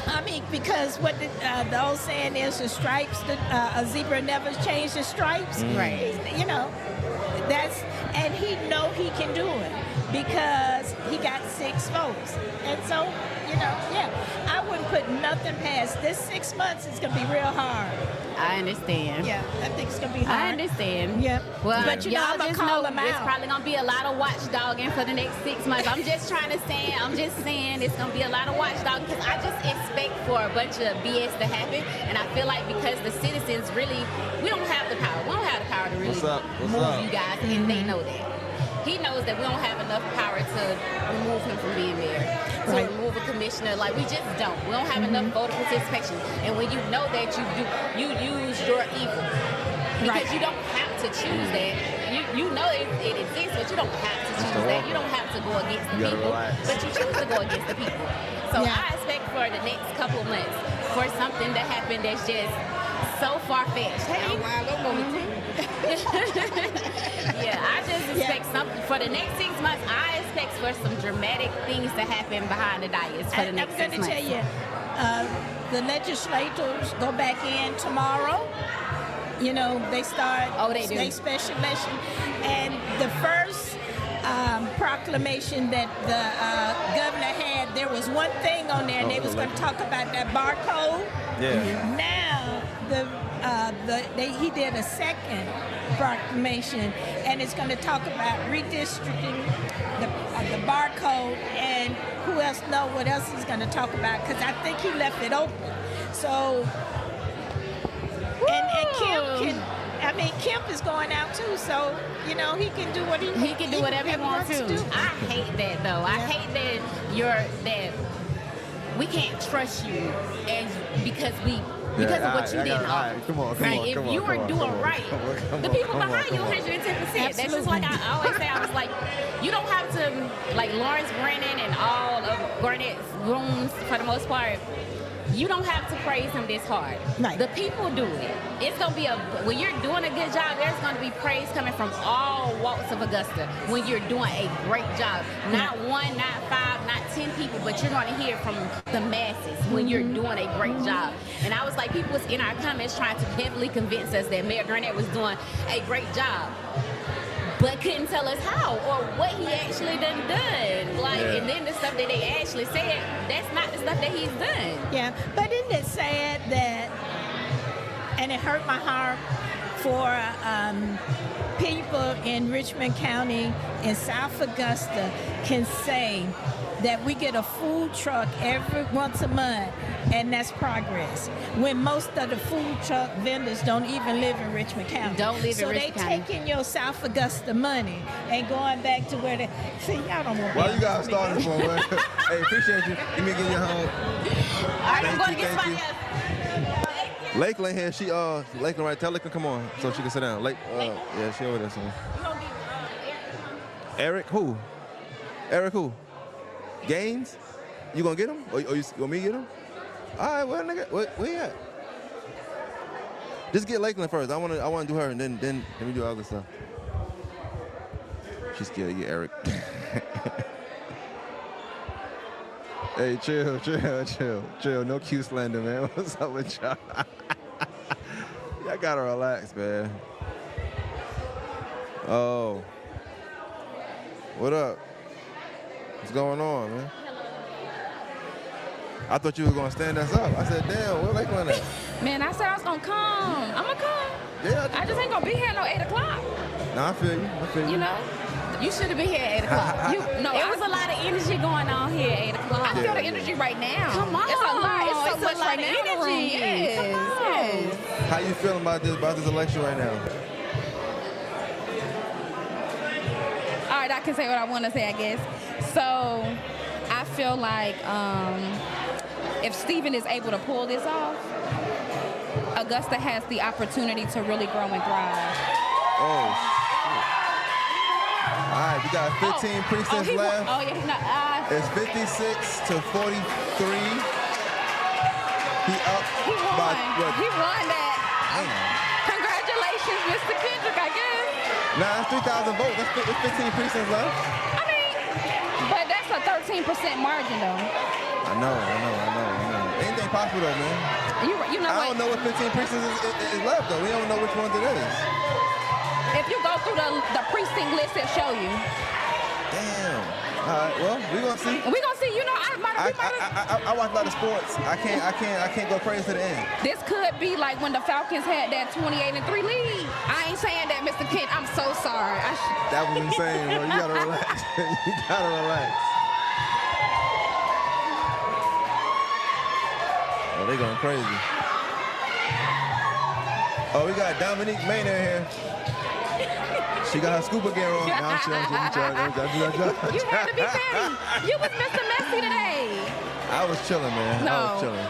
I mean, because what the old saying is, the stripes, a zebra never changed the stripes. Right. You know, and he know he can do it because he got 6 votes. And so, you know, yeah, I wouldn't put nothing past this 6 months. Is going to be real hard. I understand. Yeah, I think it's going to be hard. I understand. Yeah. Well, But you know, y'all I'ma just call know them there's out. probably gonna be a lot of watchdogging for the next 6 months. I'm just saying it's gonna be a lot of watchdogging because I just expect for a bunch of BS to happen, and I feel like because the citizens really, we don't have the power. We don't have the power to really What's up? What's move up? you guys, and they know that. he knows that we don't have enough power to remove him from being mayor. To Right. remove a commissioner, like we just don't. We don't have enough voter participation. And when you know that you use your evil. Because Right. you don't have to choose that. You know it exists, but you don't have to choose that. You don't have to go against the You gotta people. relax. But you choose to go against the people. So Yeah. I expect for the next couple months for something to happen that's just so far-fetched. Hey, yeah, I just expect something for the next 6 months. I expect for some dramatic things to happen behind the dais for the And next I'm 6 going to months. tell you, the legislators go back in tomorrow. You know, they start They do. state special election. And the first proclamation that the governor had, there was one thing on there, and they was going to talk about that barcode. Yeah. Now, he did a second proclamation, and it's going to talk about redistricting the barcode, and who else know what else he's going to talk about, because I think he left it open. So, and Kemp is going out too, so, you know, he can do what He can do whatever he wants to. I hate that though. I hate that we can't trust you because of what you did. Come on, If you were doing right, the people behind you 110%. That's just like I always say. I was like, you don't have to, like Lawrence Brennan and all of Garnett's rooms for the most part. You don't have to praise him this hard. Right. The people do it. It's gonna be when you're doing a good job, there's gonna be praise coming from all walks of Augusta when you're doing a great job. Not one, not five, not 10 people, but you're gonna hear from the masses when you're doing a great job. And I was like, people was in our comments trying to heavily convince us that Mayor Garnett was doing a great job, but couldn't tell us how or what he actually done. And then the stuff that they actually said, that's not the stuff that he's done. Yeah, but isn't it sad that, and it hurt my heart for people in Richmond County and South Augusta can say that we get a food truck once a month, and that's progress. When most of the food truck vendors don't even live in Richmond County. Don't live in Richmond So County. they taking your South Augusta money and going back to where they see. Y'all don't want. Why you guys starting for, man? Hey, appreciate you. Let me get you home. All right, I'm going to get Thank somebody you. else. Lakeland here. Lakeland right. Tell Lakeland come on so she can sit down. Yeah, she over there somewhere. Eric who? Eric who? Gaines? You gonna get him? Or you want me to get him? All right, well, nigga, where you at? Just get Lakeland first. I wanna do her, and then let me do other stuff. She's scared to get Eric. Hey, chill. No Q slander, man. What's up with y'all? Y'all gotta relax, man. Oh. What up? What's going on, man? I thought you were gonna stand us up. I said, damn, where Lakeland at? Man, I said I was gonna come. I'm gonna come. Yeah, I just ain't gonna be here no 8 o'clock. Nah, I feel you. You know? You should have been here at 8 o'clock. It was a lot of energy going on here at 8 o'clock. I feel the energy right now. Come on. It's a lot. It's so It's a much lot right of now in the room. energy. Yes. Come on. Yes. How you feeling about this election right now? All right, I can say what I want to say, I guess. So, I feel like if Stephen is able to pull this off, Augusta has the opportunity to really grow and thrive. Oh, shit. All right, we got 15 precincts left. He's not. It's 56 to 43. He up He won. by what? He won that. Damn. Congratulations, Mr. Kendrick, I guess. Nah, that's 3,000 votes. That's 15 precincts left. I mean, but that's a 13% margin, though. I know. Anything possible though, man. You know I what? don't know what 15 precincts is left though. We don't know which ones it is. If you go through the precinct list, it show you. Damn. All right. Well, we gonna see. We gonna see. You know, I watch a lot of sports. I can't go crazy to the end. this could be like when the Falcons had that 28-3 lead. I ain't saying that, Mr. Kent. I'm so sorry. That was insane, bro. You gotta relax. You gotta relax. Oh, they going crazy. Oh, we got Dominique Maynard here. She got her scuba gear on. Now I'm chilling. You had to be petty. You was Mr. Messy today. I was chilling, man. I No. was chilling.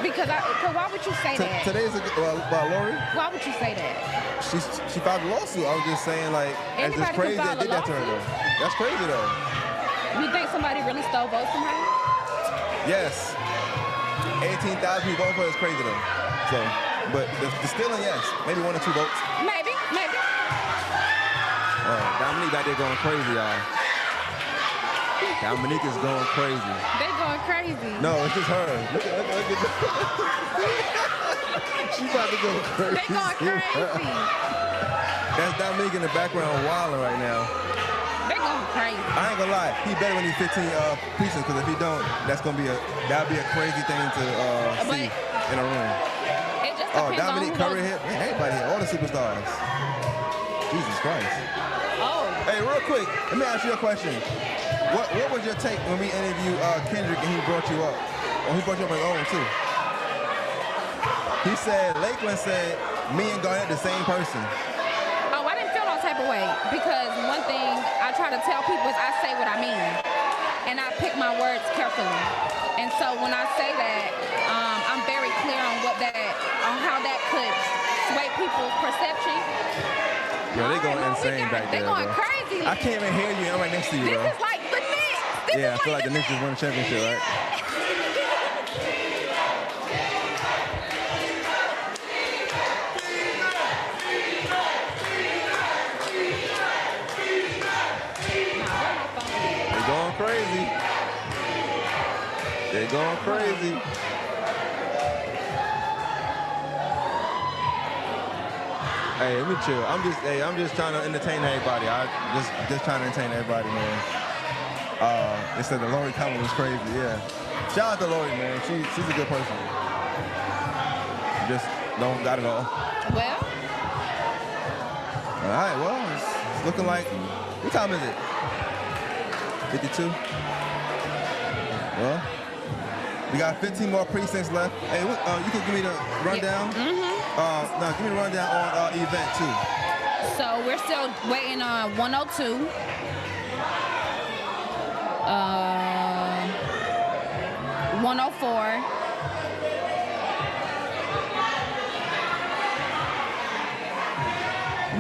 Because why would you say that? Today's about Lori. Why would you say that? She filed a lawsuit. I was just saying, like, it's Anybody just can crazy file they a did that to her, though. That's crazy, though. You think somebody really stole votes from her? Yes. 18,000 people voting for it is crazy, though. So, but the stealing, yes. Maybe 1 or 2 votes. Maybe. Dominique out there going crazy, y'all. Dominique is going crazy. They going crazy. No, it's just her. Look at She's about to go crazy. They going crazy. That's Dominique in the background wilding right now. They going crazy. I ain't gonna lie, he better when he's 15 precincts, because if he don't, that'll be a crazy thing to see in a room. It just Oh, depends on Dominique who Curry goes- here. Man, everybody here, all the superstars. Jesus Christ. Oh. Hey, real quick, let me ask you a question. What was your take when we interviewed Kendrick and he brought you up? Or he brought you up on his own too? He said, Lakeland said, me and Garnett the same person. Oh, I didn't feel no type of way because one thing I try to tell people is I say what I mean, and I pick my words carefully. And so when I say that, I'm very clear on how that could sway people's perception. Yo, they going All right, insane back there, They going bro. crazy. I can't even hear you. I'm right next to you, This bro. is like the Knicks. Yeah, I feel like the Knicks just won the championship, right? They're going crazy. They're going crazy. Hey, let me chill. I'm just trying to entertain everybody. Just trying to entertain everybody, man. They said the Lori comment was crazy. Yeah. Shout out to Lori, man. She's a good person. Just don't got it all. Well, All right. Well, it's looking like. What time is it? 52. Well, we got 15 more precincts left. Hey, you can give me the rundown. No, give me the rundown on event too. so we're still waiting on 102. 104.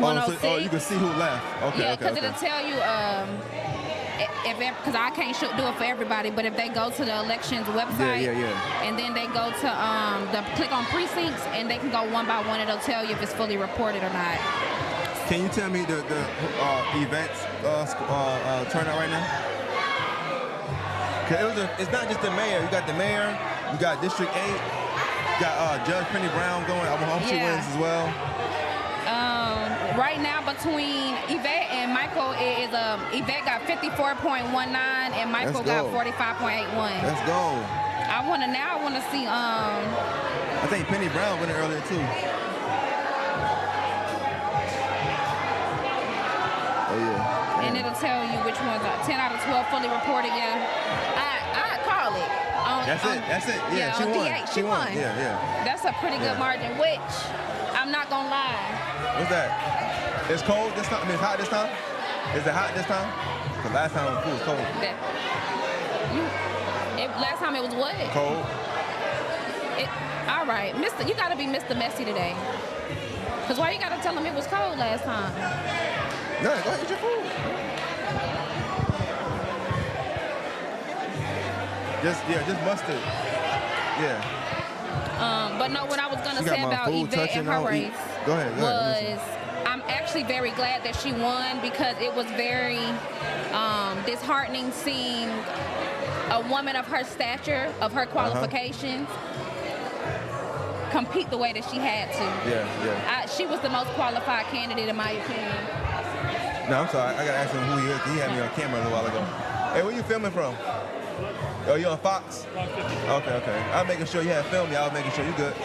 Oh, you can see who left. Okay, Yeah, okay, because okay. it'll tell you because I can't do it for everybody, but if they go to the elections website, yeah. and then they go to click on precincts, and they can go one by one, it'll tell you if it's fully reported or not. Can you tell me the events turnout right now? Cause it's not just the mayor. You got the mayor. You got District 8. You got Judge Penny Brown going. I hope she wins as well. Right now, between Yvette and Michael, Yvette got 54.19 and Michael got 45.81. Let's go. I want to see. I think Penny Brown went earlier too. Oh yeah. And it'll tell you which ones are 10 out of 12 fully reported. Yeah, I call it. That's it. Yeah, she on won. D8, She won. Yeah. That's a pretty good margin. Which I'm not gonna lie. What's that? It's cold this time. I mean, it's hot this time. Is it hot this time? Cause last time it was cold. Last time it was what? Cold. All right, Mr. You gotta be Mr. Messy today. Cause why you gotta tell him it was cold last time? No, go ahead, eat your food. Just mustard. Yeah. But no, what I was gonna She got say my about food Yvette touching and her on. race Go ahead. was I'm actually very glad that she won because it was very disheartening seeing a woman of her stature, of her qualifications, compete the way that she had to. Yeah. She was the most qualified candidate in my opinion. No, I'm sorry. I gotta ask him who he is. He had me on camera a little while ago. Hey, where you filming from? Oh, you on Fox? Okay. I'm making sure you had filmed me. I was making sure you good.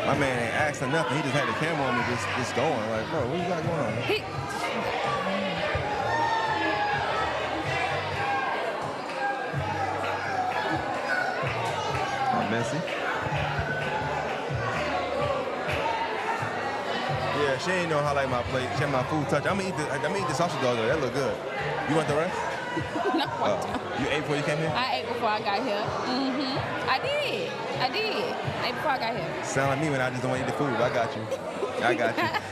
My man ain't asking nothing. He just had the camera on me just going. Like, bro, what you got going on? Messy. Yeah. Yeah, she ain't know how I like my plate. She had my food touch. I'm gonna eat the sausage dog though. That look good. You want the rest? No, I don't. You ate before you came here? I ate before I got here. I did. I ate before I got here. Sound like me when I just don't want to eat the food. I got you.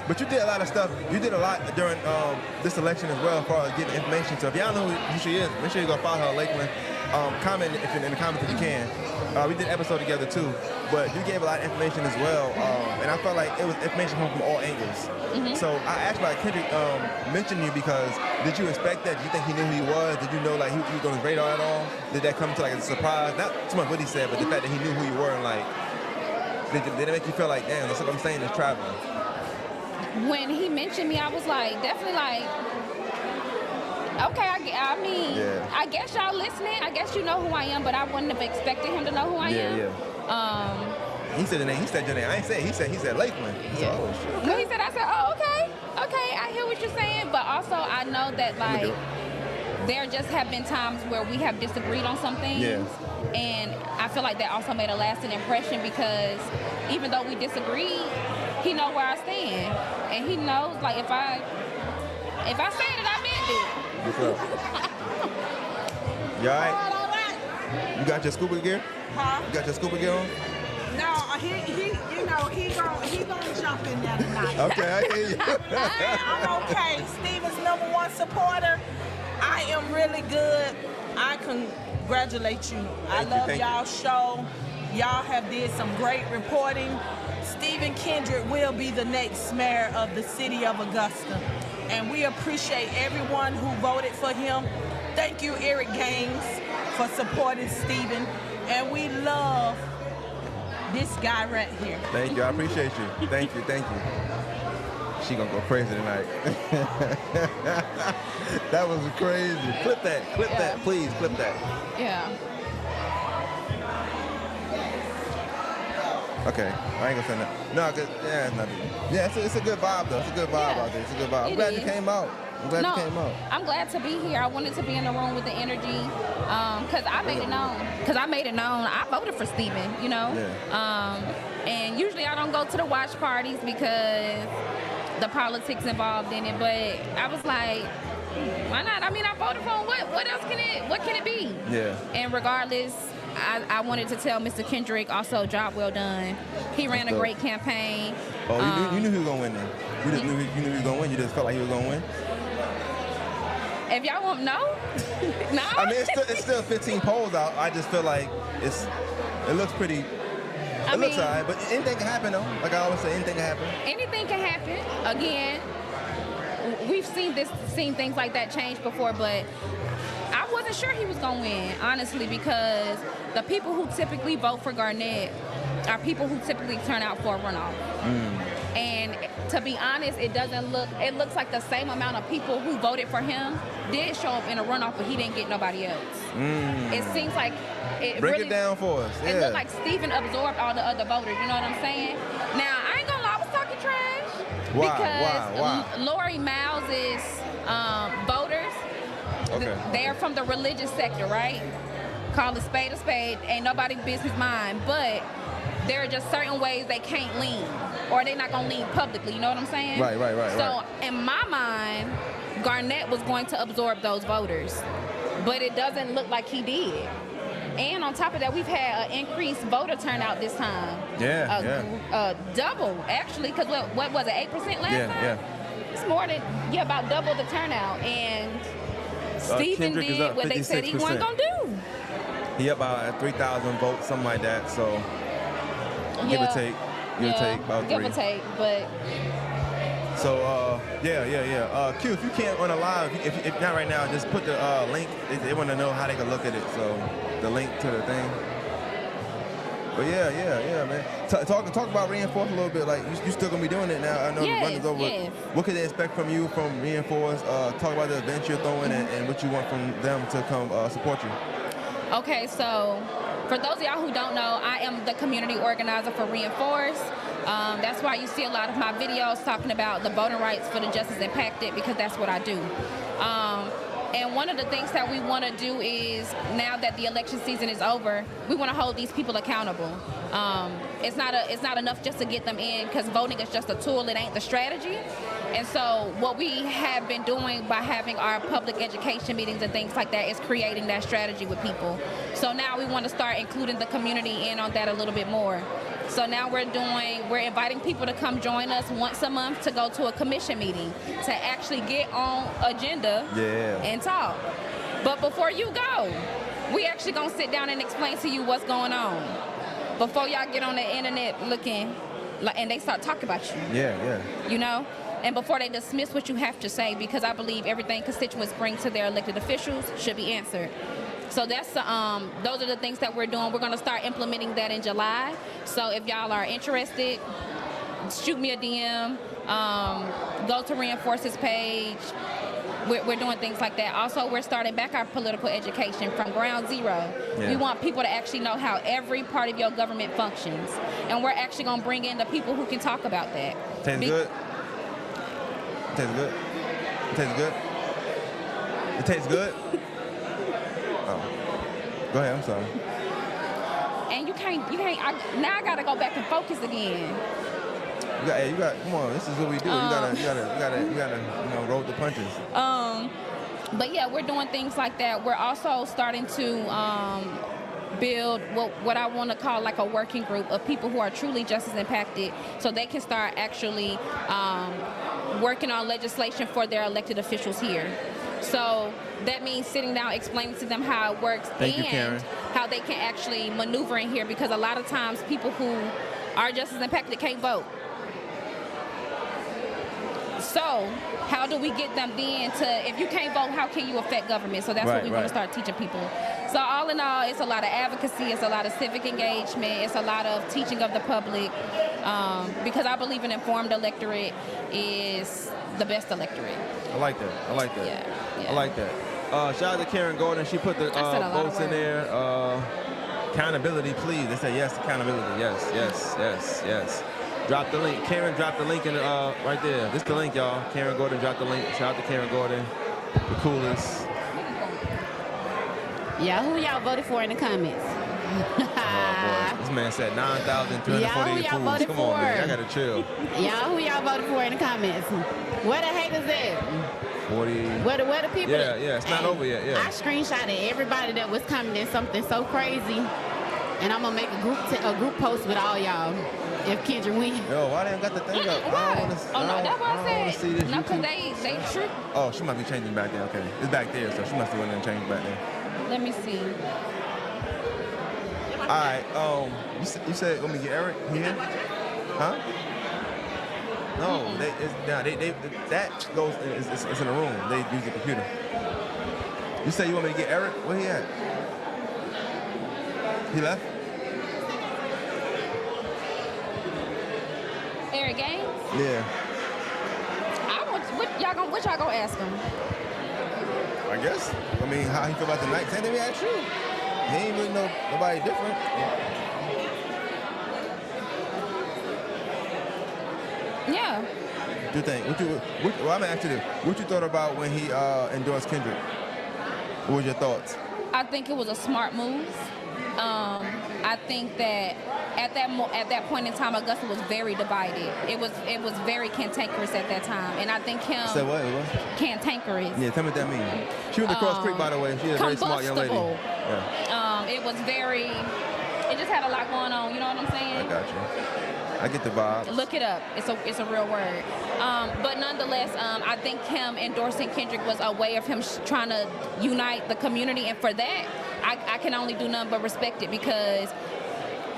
But you did a lot of stuff. You did a lot during this election as well as far as getting information. So if y'all know who she is, make sure you go follow her on Lakeland. Comment in the comments if you can. We did an episode together too, but you gave a lot of information as well, and I felt like it was information coming from all angles. So I asked about Kendrick mentioned you because did you expect that? Did you think he knew who he was? Did you know like he was on his radar at all? Did that come to like a surprise? Not too much what he said, but the fact that he knew who you were and like, did it make you feel like, damn, that's what I'm saying is traveling? When he mentioned me, I was like, definitely like, okay, I mean, Yeah. I guess y'all listening. I guess you know who I am, but I wouldn't have expected him to know who I am. Yeah. He said the name. He said your name. I ain't say it. He said Lakeland. So, oh, shit. When he said, I said, oh, okay, I hear what you're saying, but also I know that like there just have been times where we have disagreed on some things. Yeah. And I feel like that also made a lasting impression because even though we disagreed, he know where I stand, and he knows like if I said it, I meant it. What's up? You all right? You got your scuba gear? Huh? You got your scuba gear on? No, he gonna jump in there tonight. Okay, I hear you. I'm okay. Steven's #1 supporter. I am really good. I congratulate you. I love y'all's show. Y'all have did some great reporting. Stephen Kendrick will be the next mayor of the city of Augusta. And we appreciate everyone who voted for him. Thank you, Eric Gaines, for supporting Stephen. And we love this guy right here. Thank you. I appreciate you. Thank you. She gonna go crazy tonight. That was crazy. Clip that, please. Clip that. Yeah. Okay, I ain't gonna say that. No, cause it's not. Yeah, it's a good vibe though. It's a good vibe out there. It's a good vibe. I'm glad you came out. I'm glad to be here. I wanted to be in the room with the energy, cause I made it known. I voted for Steven, you know. Yeah. And usually I don't go to the watch parties because the politics involved in it. But I was like, why not? I mean, I voted for him. What else can it be? Yeah. And regardless, I wanted to tell Mr. Kendrick also job well done. He ran a great campaign. Oh, you knew he was gonna win then. You just knew he was gonna win. You just felt like he was gonna win. If y'all won't know, no. I mean, it's still 15 polls out. I just feel like it looks pretty. It looks alright, but anything can happen though. Like I always say, anything can happen. Anything can happen. Again, we've seen things like that change before, but I wasn't sure he was gonna win, honestly, because the people who typically vote for Garnett are people who typically turn out for a runoff. And to be honest, it looks like the same amount of people who voted for him did show up in a runoff, but he didn't get nobody else. It seems like Break it down for us. It looked like Stephen absorbed all the other voters, you know what I'm saying? Now, I ain't gonna lie, I was talking trash. Why? Lori Miles' voters, they're from the religious sector, right? Call a spade, ain't nobody's business mine, but there are just certain ways they can't lean, or they're not gonna lean publicly, you know what I'm saying? Right. So in my mind, Garnett was going to absorb those voters, but it doesn't look like he did. And on top of that, we've had an increased voter turnout this time. Double, actually, because what was it, 8% last time? Yeah. It's more than, about double the turnout. And Stephen did what they said he wasn't going to do. He up by 3,000 votes, something like that, so give or take, about give three. or take, but... So, Q, if you can't on the live, if not right now, just put the link. They want to know how they can look at it, so the link to the thing. But yeah, man. Talk about Reinforce a little bit. Like, you still going to be doing it now. I know the run is over. Yes. What can they expect from you from Reinforce? Talk about the events you're throwing and what you want from them to come support you. Okay, so for those of y'all who don't know, I am the community organizer for Reinforce. That's why you see a lot of my videos talking about the voting rights for the justice impacted, because that's what I do. And one of the things that we want to do is, now that the election season is over, we want to hold these people accountable. It's not enough just to get them in, because voting is just a tool. It ain't the strategy. And so what we have been doing by having our public education meetings and things like that is creating that strategy with people. So now we want to start including the community in on that a little bit more. So now we're inviting people to come join us once a month to go to a commission meeting to actually get on agenda and talk. But before you go, we actually gonna sit down and explain to you what's going on. Before y'all get on the internet looking, and they start talking about you. Yeah. You know? And before they dismiss what you have to say, because I believe everything constituents bring to their elected officials should be answered. So that's those are the things that we're doing. We're going to start implementing that in July. So if y'all are interested, shoot me a DM. Go to Reinforce's page. We're doing things like that. Also, we're starting back our political education from ground zero. Yeah. We want people to actually know how every part of your government functions. And we're actually going to bring in the people who can talk about that. Tastes good? Tastes good? Tastes good? It tastes good? Oh. Go ahead, I'm sorry. And you can't, now I gotta go back and focus again. You got, come on, this is what we do. You gotta, roll with the punches. But yeah, we're doing things like that. We're also starting to build what I want to call like a working group of people who are truly justice impacted, so they can start actually working on legislation for their elected officials here. So that means sitting down, explaining to them how it works, and how they can actually maneuver in here, because a lot of times people who are justice impacted can't vote. So how do we get them then to, if you can't vote, how can you affect government? So that's what we want to start teaching people. So all in all, it's a lot of advocacy, it's a lot of civic engagement, it's a lot of teaching of the public, because I believe an informed electorate is the best electorate. I like that. Yeah. I like that. Shout out to Karen Gordon. She put the votes in there. Accountability, please. They say yes, accountability. Yes. Drop the link. Karen dropped the link in right there. This is the link, y'all. Karen Gordon dropped the link. Shout out to Karen Gordon. The coolest. Yeah, who y'all voted for in the comments? Oh, boy. This man said 9,348 y'all fools. voted Come on, for? man. I gotta chill. Y'all, who y'all voted for in the comments? Where the haters at? 40. Where the people? Yeah, it's not over yet. Yeah. I screenshotted everybody that was commenting something so crazy, and I'm gonna make a group post with all y'all if Kendra wins. Yo, why they ain't got the thing up? Why? Oh no, that's what I said. See this No, because YouTube. they trick. Oh, she might be changing back there. Okay, it's back there, so she must have went and changed back there. Let me see. All right. You said want me to get Eric here? Huh? No, that goes. It's in a room. They use the computer. You say you want me to get Eric? Where he at? He left. Eric Gaines? Yeah. What y'all gonna ask him? I guess. I mean, how he feel about the night? Same thing we asked you. He ain't really know nobody different. Yeah. What you think? Well, I'm gonna ask you this. What you thought about when he endorsed Kendrick? What was your thoughts? I think it was a smart move. I think that at that point in time, Augusta was very divided. It was very cantankerous at that time, and I think him. Say what? It was? Cantankerous. Yeah, tell me what that means. She went to Cross Creek, by the way. She's a very smart young lady. Combustible. Yeah. It was very. It just had a lot going on. You know what I'm saying? I got you. I get the vibe. Look it up. It's a real word. But nonetheless, I think him endorsing Kendrick was a way of him trying to unite the community, and for that, I can only do nothing but respect it, because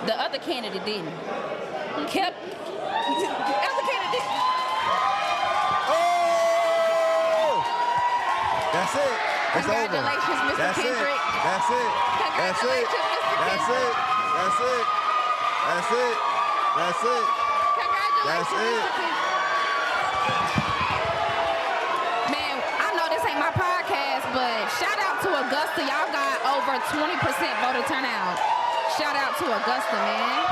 the other candidate didn't. The other candidate didn't. Oh! That's it. It's over. Congratulations, Mr. That's Kendrick. It. That's it. That's it. Congratulations, Mr. That's Kendrick. it. That's it. That's it. That's it. Congratulations, That's it. Mr. Kendrick. Man, I know this ain't my podcast, but shout out to Augusta. Y'all got over 20% voter turnout. Shout out to Augusta, man.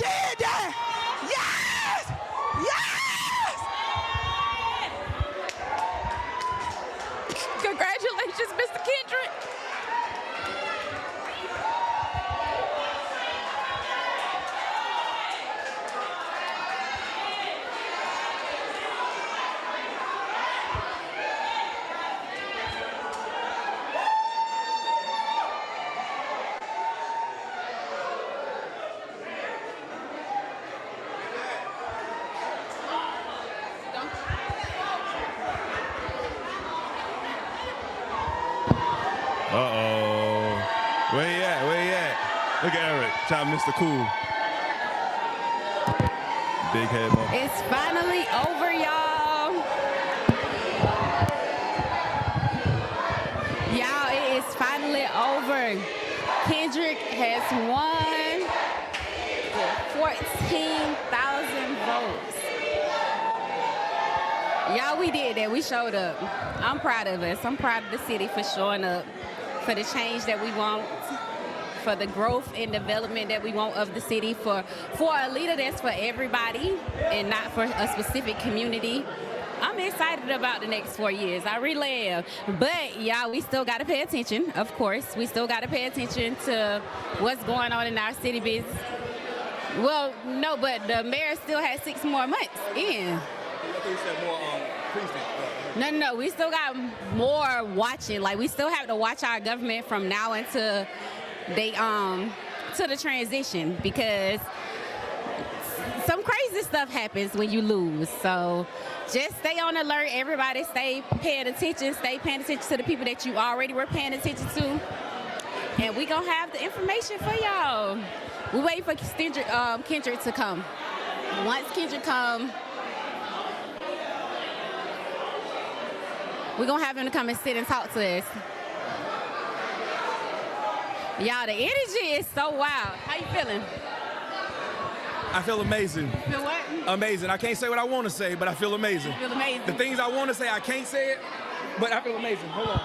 did that. Yes! Yes! Congratulations, Mr. Kendrick. Uh-oh. Where he at? Where he at? Look at Eric trying to Mr. Cool. Big head moment. It's finally over, y'all. Y'all, it is finally over. Kendrick has won with 14,000 votes. Y'all, we did that. We showed up. I'm proud of us. I'm proud of the city for showing up, for the change that we want, for the growth and development that we want of the city, for a leader that's for everybody and not for a specific community. I'm excited about the next 4 years. I really am. But, y'all, we still got to pay attention, of course. We still got to pay attention to what's going on in our city business. Well, no, but the mayor still has 6 more months in. No, we still got more watching. Like, we still have to watch our government from now until they to the transition, because some crazy stuff happens when you lose. So just stay on alert, everybody. Stay paying attention to the people that you already were paying attention to, and we gonna have the information for y'all. We wait for Kendrick to come. Once Kendrick come, we're gonna have him to come and sit and talk to us. Y'all, the energy is so wild. How you feeling? I feel amazing. Feel what? Amazing. I can't say what I want to say, but I feel amazing. Feel amazing. The things I want to say, I can't say it, but I feel amazing. Hold on.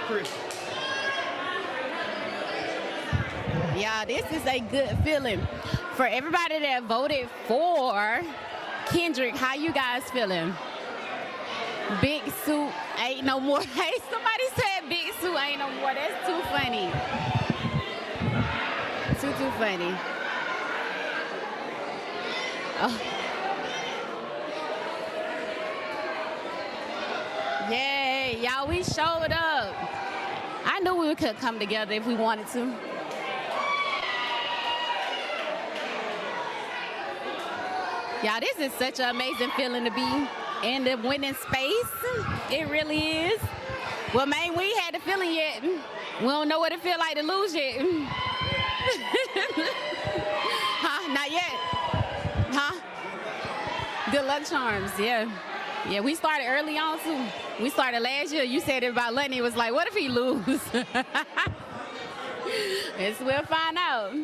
Chris. Y'all, this is a good feeling. For everybody that voted for Kendrick, how you guys feeling? Big suit ain't no more. Hey, somebody said big suit ain't no more. That's too funny. Too funny. Oh. Yeah, y'all, we showed up. I knew we could come together if we wanted to. Y'all, this is such an amazing feeling to be in the winning space. It really is. Well, man, we ain't had the feeling yet. We don't know what it feel like to lose yet. Huh? Not yet. Huh? Good luck charms, yeah. Yeah, we started early on, too. We started last year. You said it about London. It was like, what if he lose? Yes, we'll find out.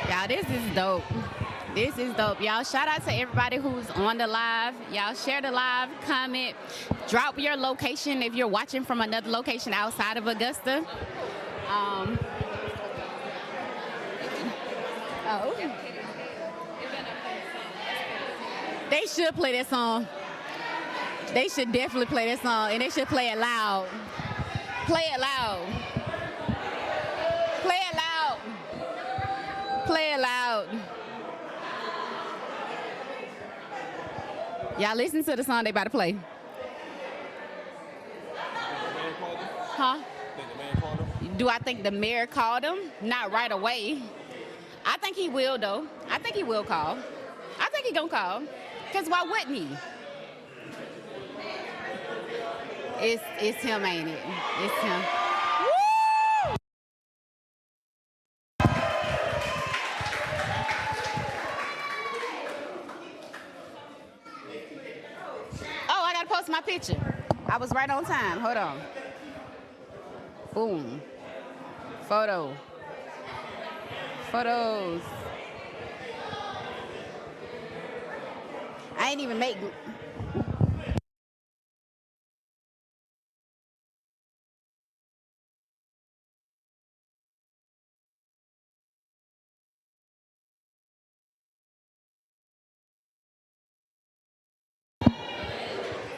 Y'all, this is dope. This is dope. Y'all, shout out to everybody who's on the live. Y'all share the live, comment, drop your location if you're watching from another location outside of Augusta. They should play that song. They should definitely play that song, and they should play it loud. Play it loud. Play it loud. Play it loud. Y'all listen to the song they about to play. Huh? Do I think the mayor called him? Not right away. I think he will, though. I think he will call. I think he gonna call. Because why wouldn't he? It's him, ain't it? It's him. Woo! Oh, I gotta post my picture. I was right on time. Hold on. Boom. Photo. Photos. I ain't even make.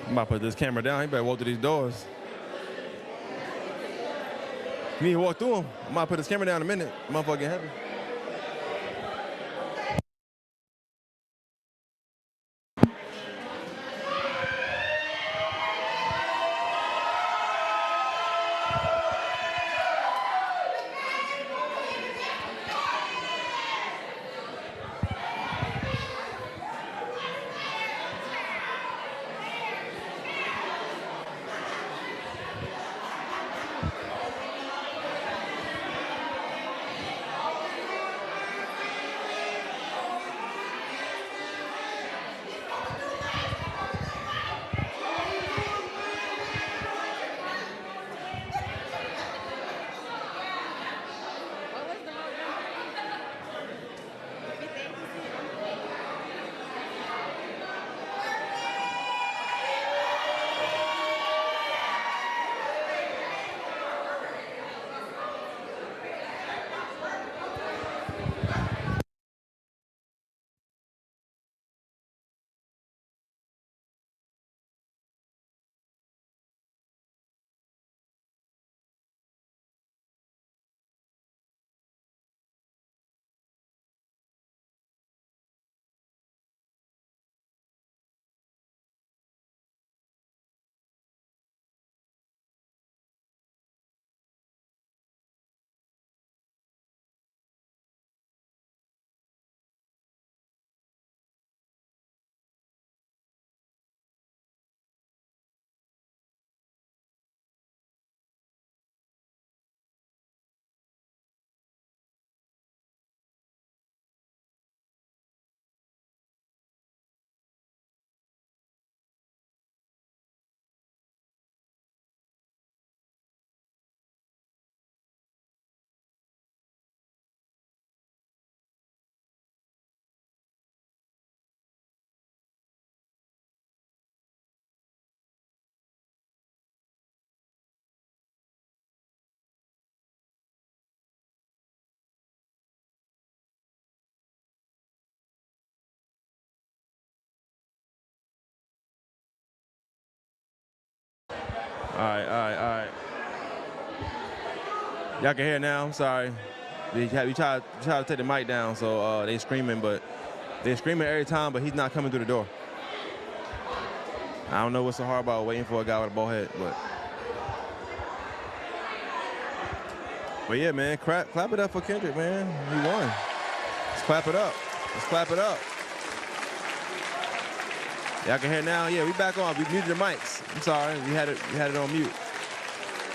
I'm about to put this camera down. He better walk through these doors. You need to walk through them. I'm about to put this camera down in a minute. Motherfucker get heavy. All right. Y'all can hear now. I'm sorry. We try to take the mic down, so they screaming, but they're screaming every time, but he's not coming through the door. I don't know what's so hard about waiting for a guy with a bald head, but yeah, man, clap it up for Kendrick, man. He won. Let's clap it up. Let's clap it up. Y'all can hear now. Yeah, we back on. We muted the mics. I'm sorry, we had it on mute.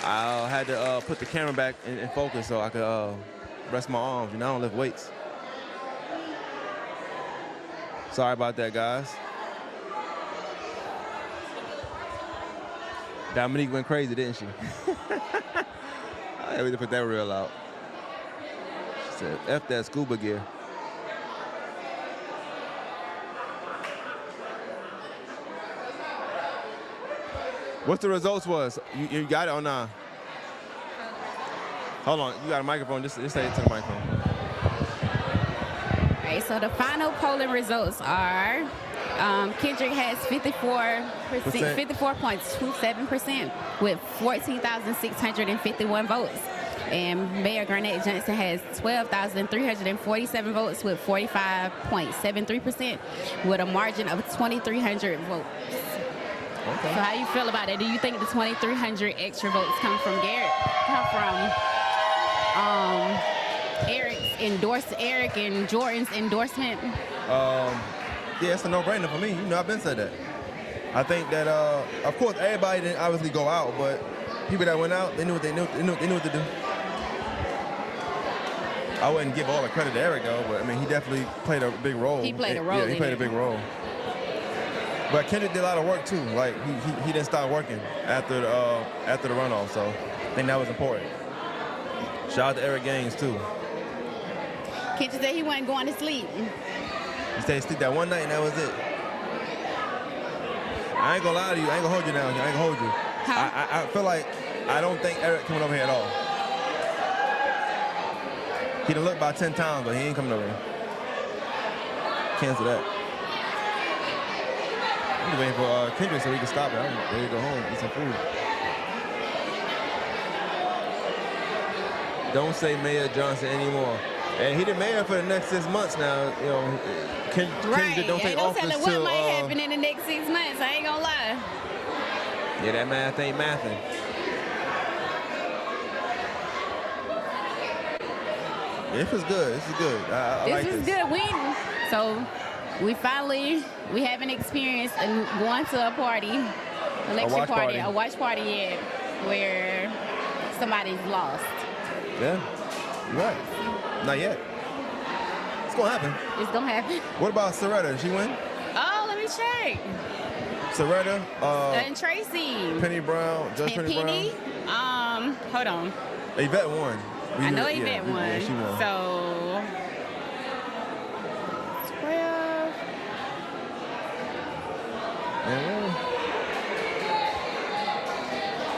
I had to put the camera back in focus so I could rest my arms. You know, I don't lift weights. Sorry about that, guys. Dominique went crazy, didn't she? I had to put that reel out. She said, F that scuba gear. What's the results was? You got it or not? Hold on, you got a microphone. Just say it to the microphone. All right, so the final polling results are Kendrick has 54.27% with 14,651 votes. And Mayor Garnett Johnson has 12,347 votes with 45.73% with a margin of 2,300 votes. Okay. So how you feel about it? Do you think the 2,300 extra votes come from Eric and Jordan's endorsement? Yeah, it's a no-brainer for me. You know, I've been said that. I think that, of course, everybody didn't obviously go out, but people that went out, they knew what to do. I wouldn't give all the credit to Eric though, but I mean, he definitely played a big role. He played a role. Yeah, he played a big role. But Kendrick did a lot of work too. Like he didn't stop working after the runoff, so I think that was important. Shout out to Eric Gaines too. Kendrick said he wasn't going to sleep. He stayed asleep that one night and that was it. I ain't gonna lie to you. I ain't gonna hold you now. I ain't gonna hold you. Huh? I feel like I don't think Eric coming over here at all. He done looked about 10 times, but he ain't coming over here. Cancel that. I'm just waiting for Kendrick so we can stop it. I'm ready to go home, eat some food. Don't say Mayor Johnson anymore. And he the mayor for the next 6 months now. You know, Kendrick don't take office tell till. what might happen in the next 6 months. I ain't gonna lie. Yeah, that math ain't mathing. Yeah, this is good. This is good. I This like is this. good. So we haven't experienced going to a party, election watch a watch party yet, where somebody's lost. Yeah, you're right. Not yet. It's gonna happen. It's gonna happen. What about Soretta? Did she win? Oh, let me check. Soretta, And Tracy. Penny Brown, Judge And Penny Penny. Hold on. Brown. Yvette won. I know Yvette won. Yeah, she won. So 12. Yeah.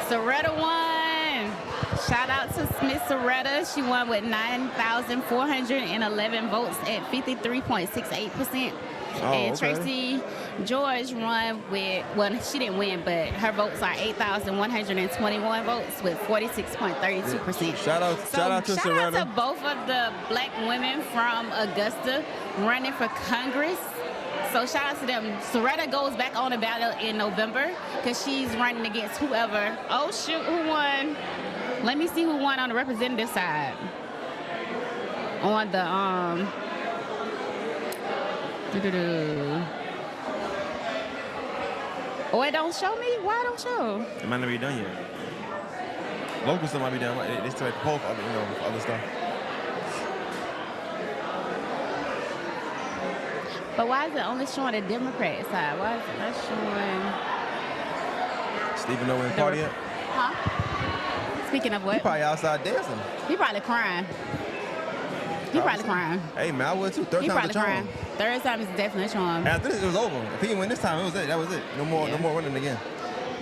Soretta won. Shout out to Miss Soretta. She won with 9,411 votes at 53.68%. Oh, And okay. Tracy George won with, well, she didn't win, but her votes are 8,121 votes with 46.32%. Shout out to Shout out Soretta. to both of the black women from Augusta running for Congress. So shout out to them. Soretta goes back on the ballot in November because she's running against whoever. Oh shoot, who won? Let me see who won on the representative side. On the Oh, it don't show me? Why don't show? It might not be done yet. Local stuff might be done. They still have to poll for other, other stuff. But why is it only showing the Democrat side? Why is it not showing? Stephen know when party at? Huh? Speaking of He what? probably outside dancing. He probably crying. He probably crying. Hey man, I would too. Third He time's probably the charm. crying. Third time is definitely a charm. After this, it was over. If he didn't win this time, it was it. That was it. No more running again.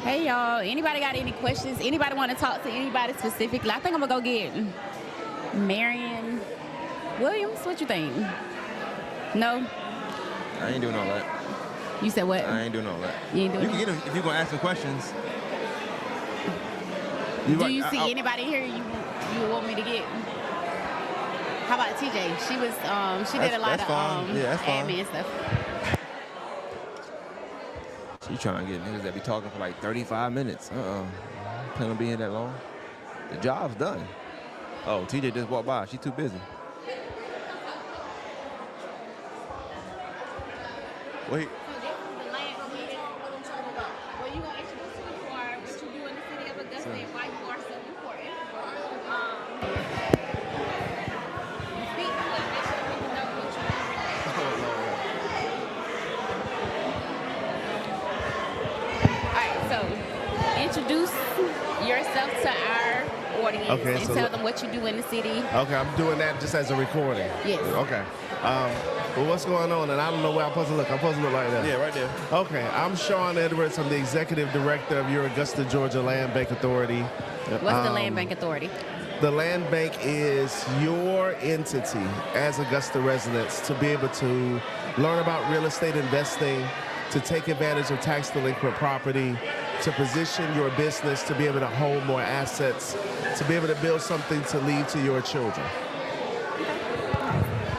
Hey y'all, anybody got any questions? Anybody want to talk to anybody specifically? I think I'm gonna go get Marion Williams. What you think? No? I ain't doing all that. You said what? I ain't doing all that. You ain't doing You can get him if you're gonna ask some questions. Do you see anybody here you want me to get? How about TJ? She was she did a lot That's of fine. Yeah, that's fine. admin stuff. She trying to get niggas that be talking for like 35 minutes. Plan on being that long. The job's done. Oh, TJ just walked by. She too busy. Wait. Introduce yourself to our audience Okay, and so tell them what you do in the city. Okay, I'm doing that just as a recording. Yes. Okay. Well, what's going on? And I don't know where I'm supposed to look. I'm supposed to look like that. Yeah, right there. Okay, I'm Sean Edwards. I'm the executive director of your Augusta, Georgia Land Bank Authority. What's the Land Bank Authority? The Land Bank is your entity as Augusta residents to be able to learn about real estate investing, to take advantage of tax delinquent property, to position your business to be able to hold more assets, to be able to build something to leave to your children.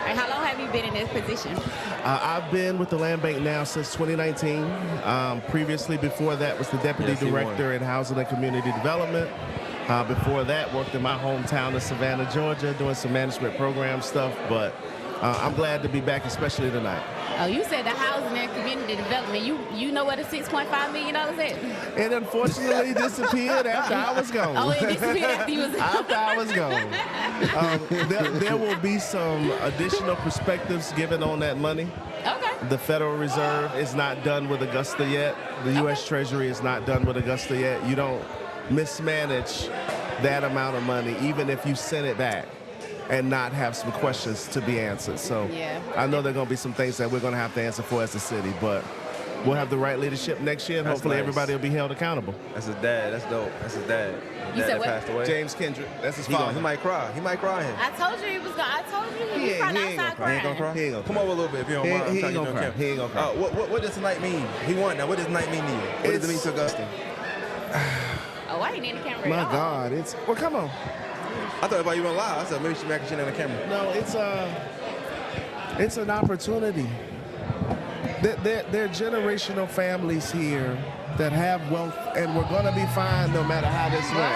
And how long have you been in this position? I've been with the Land Bank now since 2019. Previously, before that, was the Deputy Yes, he Director won. in Housing and Community Development. Before that, worked in my hometown of Savannah, Georgia, doing some management program stuff. But I'm glad to be back, especially tonight. Oh, you said the housing and community development. You know what a $6.5 million is? It unfortunately disappeared after I was gone. Oh, it disappeared after you was After I was gone. There will be some additional perspectives given on that money. Okay. The Federal Reserve is not done with Augusta yet. The U.S. Treasury is not done with Augusta yet. You don't mismanage that amount of money, even if you send it back and not have some questions to be answered. So Yeah. I know there are going to be some things that we're going to have to answer for as a city, but we'll have the right leadership next year, and That's hopefully nice. everybody will be held accountable. That's his dad. That's dope. That's his dad. His You dad said that what? passed away. James Kendrick, that's his He father. might cry. He might cry here. I told you he was gonna. I told you he was ain't- probably he ain't outside gonna He ain't gonna crying. cry? He ain't gonna Come cry. over a little bit if you don't He- mind. I'm he trying ain't to gonna get on cry. He ain't gonna camera. cry. What does tonight mean? He won now. What does tonight mean to you? What does it mean to Augusta? Oh, I ain't in the camera My at all. God, it's well. Come on. I thought about you went live. I said maybe she making shit on the camera. No, it's an opportunity. There are generational families here that have wealth, and we're gonna be fine no matter how this went.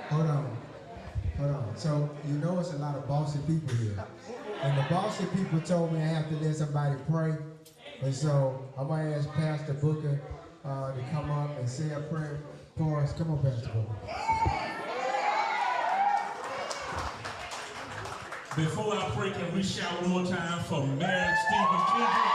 Hold on. So you know it's a lot of bossy people here. And the bossy people told me I have to let somebody pray. And so I'm going to ask Pastor Booker to come up and say a prayer for us. Come on, Pastor Booker. Before I pray, can we shout one more time for Mayor Stephen Kendrick?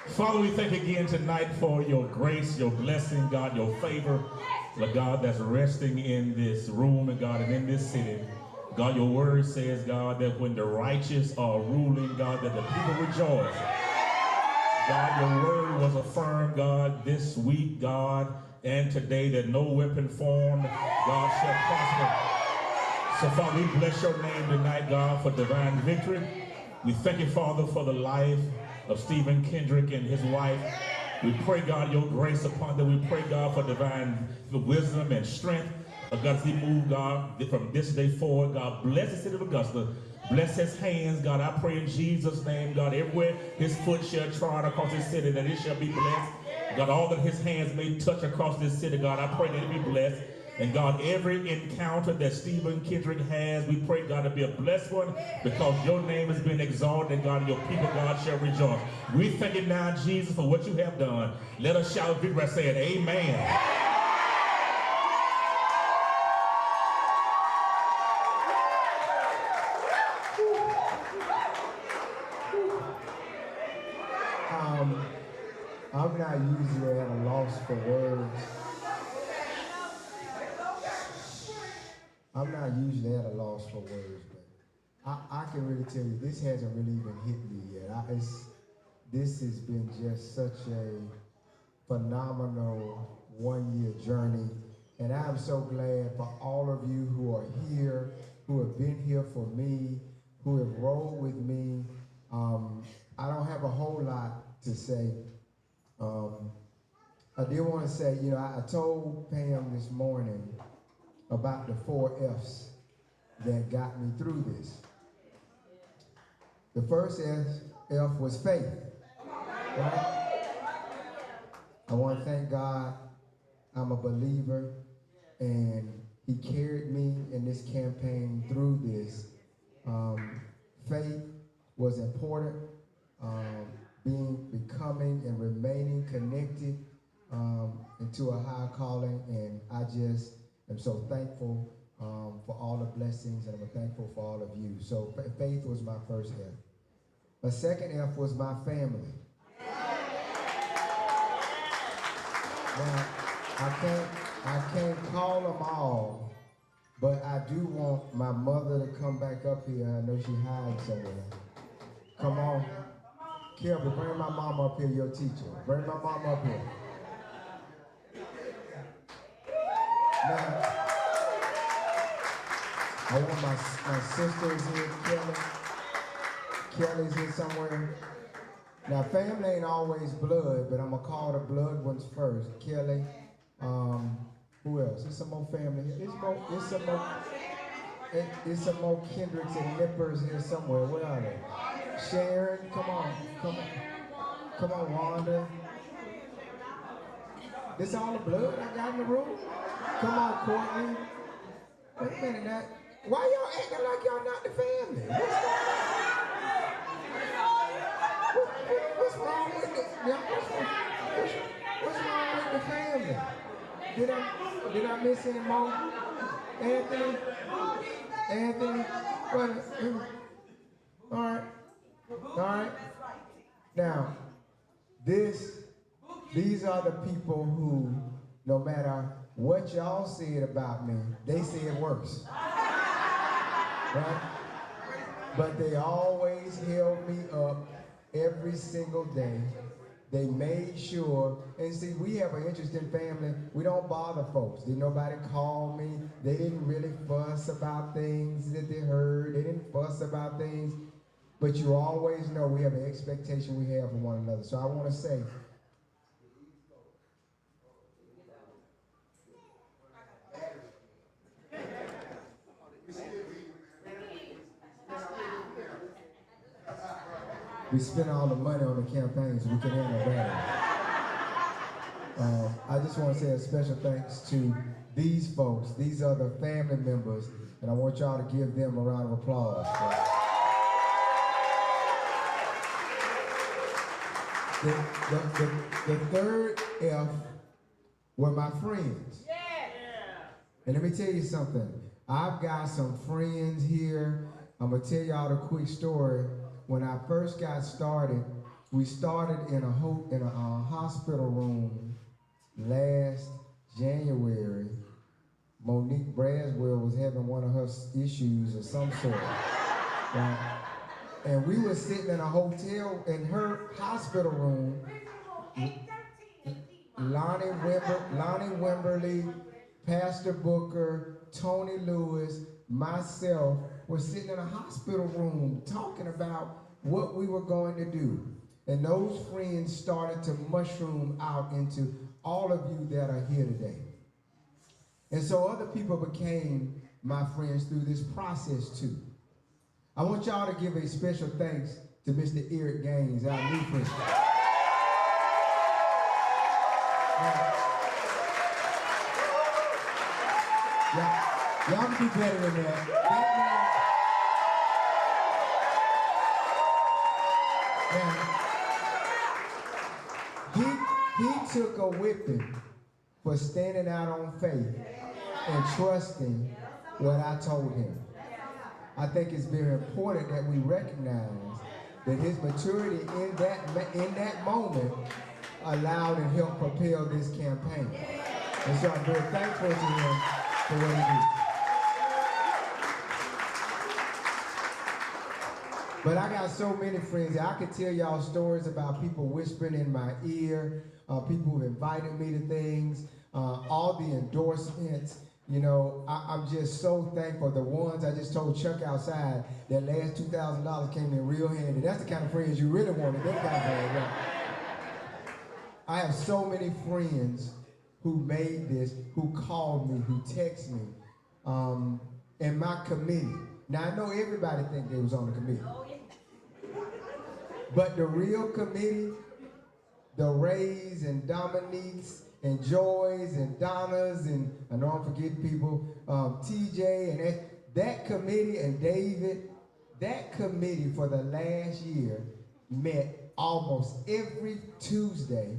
Father, we thank you again tonight for your grace, your blessing, God, your favor, Lord God, that's resting in this room, and God, and in this city. God, your word says, God, that when the righteous are ruling, God, that the people rejoice. God, your word was affirmed, God, this week, God, and today, that no weapon formed, God, shall prosper. So, Father, we bless your name tonight, God, for divine victory. We thank you, Father, for the life of Stephen Kendrick and his wife. We pray, God, your grace upon them. We pray, God, for divine wisdom and strength. God, as he move, God, from this day forward, God, bless the city of Augusta. Bless his hands, God. I pray in Jesus' name, God, everywhere his foot shall trod across this city, that it shall be blessed. God, all that his hands may touch across this city, God, I pray that it be blessed. And God, every encounter that Stephen Kendrick has, we pray, God, to be a blessed one, because your name has been exalted, and God, your people, God, shall rejoice. We thank you now, Jesus, for what you have done. Let us shout victory by saying amen. I'm not usually at a loss for words. I'm not usually at a loss for words, but I can really tell you this hasn't really even hit me yet. This has been just such a phenomenal one-year journey, and I'm so glad for all of you who are here, who have been here for me, who have rolled with me. I don't have a whole lot to say. I did want to say, I told Pam this morning about the 4 F's. that got me through this. The first F was faith, right? I want to thank God. I'm a believer, and he carried me in this campaign through this. Faith was important. Becoming and remaining connected into a high calling, and I just am so thankful for all the blessings, and I'm thankful for all of you. So faith was my first F. My second F was my family. Now, I can't call them all, but I do want my mother to come back up here. I know she hides somewhere. Come on. Kelby, bring my mom up here, your teacher. Bring my mom up here. Now, I want my sisters here, Kelly. Kelly's here somewhere. Now, family ain't always blood, but I'm going to call the blood ones first. Kelly, who else? There's some more family here. There's some more Kendricks and Nippers here somewhere. Where are they? Sharon, come on, Wanda. This all the blood I got in the room? Come on, Courtney. Wait a minute, now. Why y'all acting like y'all not the family? What's wrong with it? What's wrong with the family? Did I miss any more? Anthony? All right. Now, these are the people who, no matter what y'all said about me, they said worse. Right? But they always held me up every single day. They made sure, and see, we have an interesting family. We don't bother folks. Did nobody call me? They didn't really fuss about things that they heard. They didn't fuss about things. But you always know we have an expectation we have for one another. So I want to say, we spend all the money on the campaigns, we can handle better. I just want to say a special thanks to these folks. These are the family members, and I want y'all to give them a round of applause. The third F were my friends. And let me tell you something. I've got some friends here. I'm going to tell y'all a quick story. When I first got started, we started in a hospital room last January. Monique Braswell was having one of her issues of some sort. Right? And we were sitting in a hotel in her hospital room. Lonnie Wimberly, Pastor Booker, Tony Lewis, myself were sitting in a hospital room talking about what we were going to do. And those friends started to mushroom out into all of you that are here today. And so other people became my friends through this process too. I want y'all to give a special thanks to Mr. Eric Gaines, our new friend. Y'all can do better than that. He took a whipping for standing out on faith and trusting what I told him. I think it's very important that we recognize that his maturity in that moment allowed and helped propel this campaign. And so I'm very thankful to him for what he did. But I got so many friends. I could tell y'all stories about people whispering in my ear, people who've invited me to things, all the endorsements. You know, I'm just so thankful. The ones I just told Chuck outside, that last $2,000 came in real handy. That's the kind of friends you really wanted. That kind of friends, right? I have so many friends who made this, who called me, who text me. And and my committee. Now I know everybody think they was on the committee. But the real committee, the Rays and Dominiques and Joys and Donnas and I know I'm forgetting people, TJ and that committee and David, that committee for the last year met almost every Tuesday.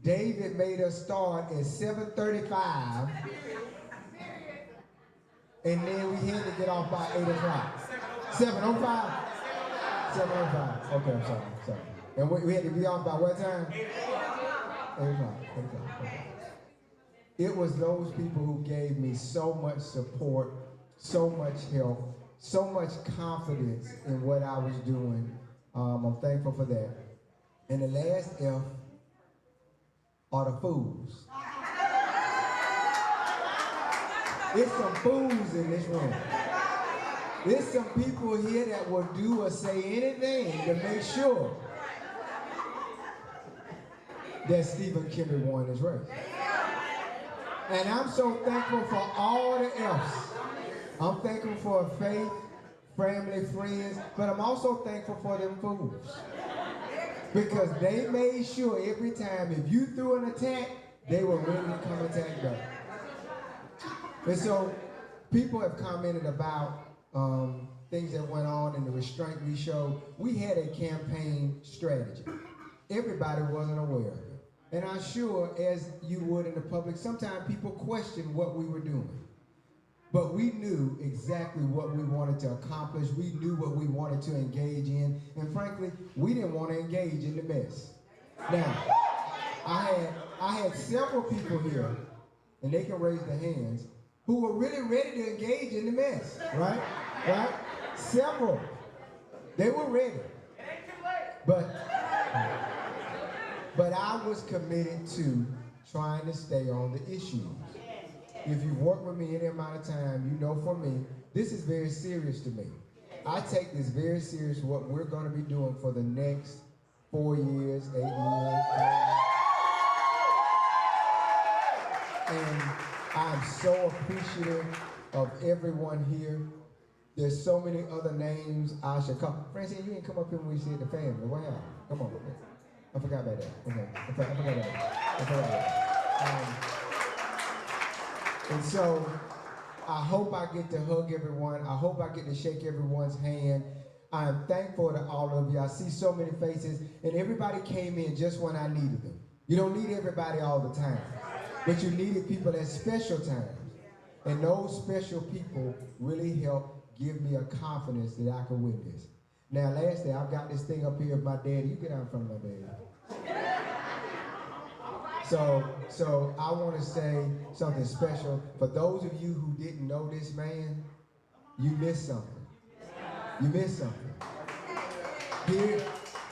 David made us start at 7:35, and then we had to get off by 8 o'clock. 7:05? 7:05. Okay, I'm sorry. And we had to be off by what time? 8 o'clock. Okay. It was those people who gave me so much support, so much help, so much confidence in what I was doing. I'm thankful for that. And the last F are the fools. There's some fools in this room. There's some people here that will do or say anything to make sure that Stephen Kendrick won this race. And I'm so thankful for all the F's. I'm thankful for faith, family, friends, but I'm also thankful for them fools. Because they made sure every time if you threw an attack, they were ready to come attack back. And so people have commented about things that went on and the restraint we showed. We had a campaign strategy. Everybody wasn't aware of it. And I'm sure, as you would in the public, sometimes people question what we were doing. But we knew exactly what we wanted to accomplish. We knew what we wanted to engage in. And frankly, we didn't want to engage in the mess. Now, I had several people here, and they can raise their hands, who were really ready to engage in the mess, right? Right? Several. They were ready. But I was committed to trying to stay on the issues. If you've worked with me any amount of time, you know for me, this is very serious to me. I take this very serious, what we're going to be doing for the next 4 years, 8 years. And I'm so appreciative of everyone here. There's so many other names I should call. Francine, you didn't come up here when we said the family. What happened? Come on. I forgot about that. Okay. I forgot about that. And so I hope I get to hug everyone. I hope I get to shake everyone's hand. I am thankful to all of you. I see so many faces, and everybody came in just when I needed them. You don't need everybody all the time, but you needed people at special times. And those special people really helped give me a confidence that I could win this. Now, lastly, I've got this thing up here of my daddy. You get out in front of my daddy. So I want to say something special. For those of you who didn't know this man, you missed something. You missed something. Here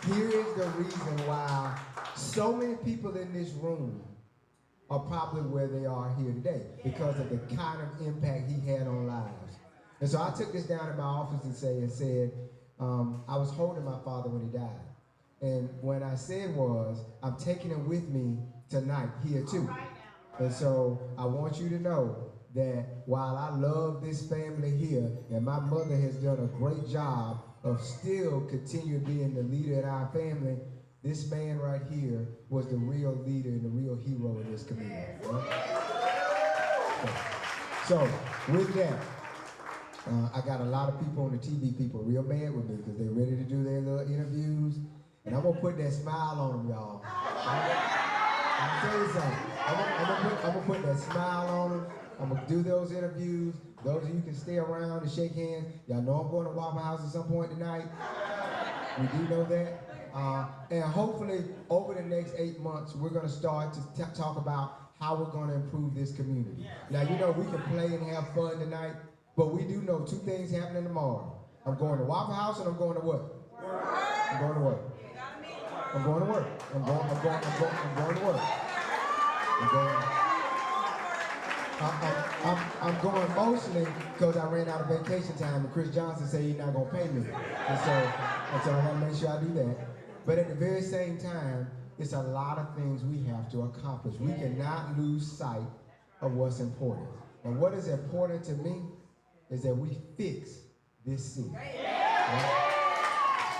is the reason why so many people in this room are probably where they are here today, because of the kind of impact he had on lives. And so I took this down in my office and said, I was holding my father when he died. And what I said was, I'm taking him with me tonight here too. And so I want you to know that while I love this family here, and my mother has done a great job of still continuing being the leader in our family, this man right here was the real leader and the real hero in this community. Right? So with that, I got a lot of people on the TV, people real mad with me because they're ready to do their little interviews. And I'm going to put that smile on them, y'all. I'm going to tell you something. I'm going to put that smile on them. I'm going to do those interviews. Those of you can stay around and shake hands. Y'all know I'm going to Waffle House at some point tonight. We do know that. And hopefully, over the next 8 months, we're going to start to talk about how we're going to improve this community. Now, you know, we can play and have fun tonight, but we do know 2 things happening tomorrow. I'm going to Waffle House and I'm going to what? I'm going to work. I'm going to work. I'm going to work. I'm going mostly because I ran out of vacation time and Chris Johnson said he's not going to pay me. And so I got to make sure I do that. But at the very same time, it's a lot of things we have to accomplish. We cannot lose sight of what's important. And what is important to me is that we fix this city. Right?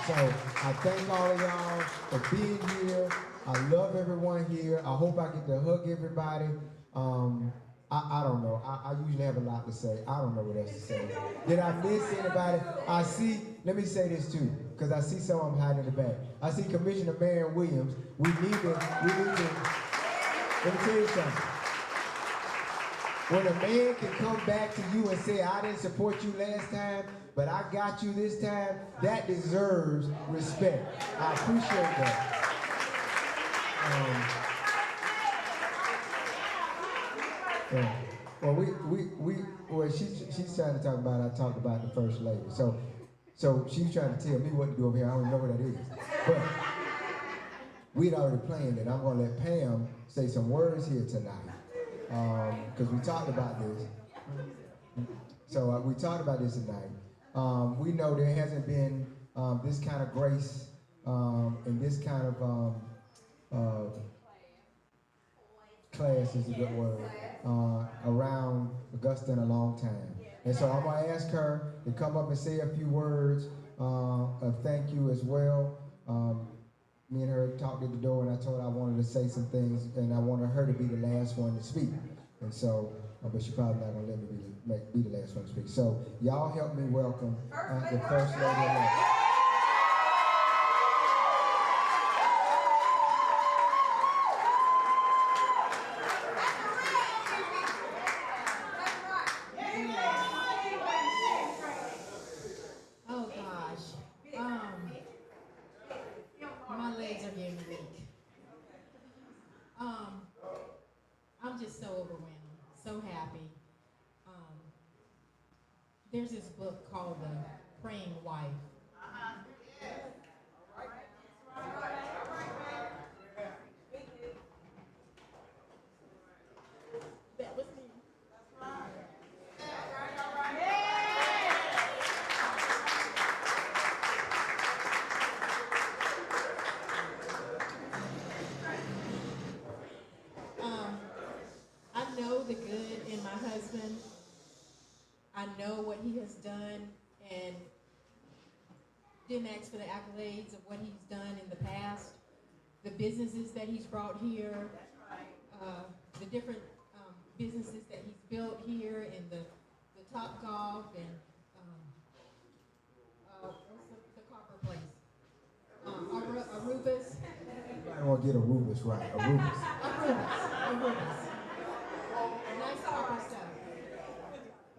So I thank all of y'all for being here. I love everyone here. I hope I get to hug everybody. I don't know. I usually have a lot to say. I don't know what else to say. Did I miss anybody? I see, let me say this too, because I see some of them hiding in the back. I see Commissioner Marion Williams. We need to, let me tell you something. When a man can come back to you and say, I didn't support you last time, but I got you this time, that deserves respect. I appreciate that. Well, she's trying to talk about, I talked about the First Lady. So she's trying to tell me what to do over here. I don't even know what that is. But we'd already planned it. I'm going to let Pam say some words here tonight. Because we talked about this. So we talked about this tonight. We know there hasn't been this kind of grace and this kind of class is a good word, around Augusta in a long time. And so I'm going to ask her to come up and say a few words of thank you as well. Me and her talked at the door, and I told her I wanted to say some things, and I wanted her to be the last one to speak. And so, but she probably not going to let me be the last one to speak. So y'all help me welcome the First Lady. I'm just so overwhelmed, so happy. There's this book called The Praying Wife. That was me. I know the good in my husband. I know what he has done, and didn't ask for the accolades of what he's done in the past, the businesses that he's brought here, the different businesses that he's built here, and the Top Golf, and what's the copper place? Aruba's. I don't want to get Aruba's right. Aruba's. Nice copper stuff.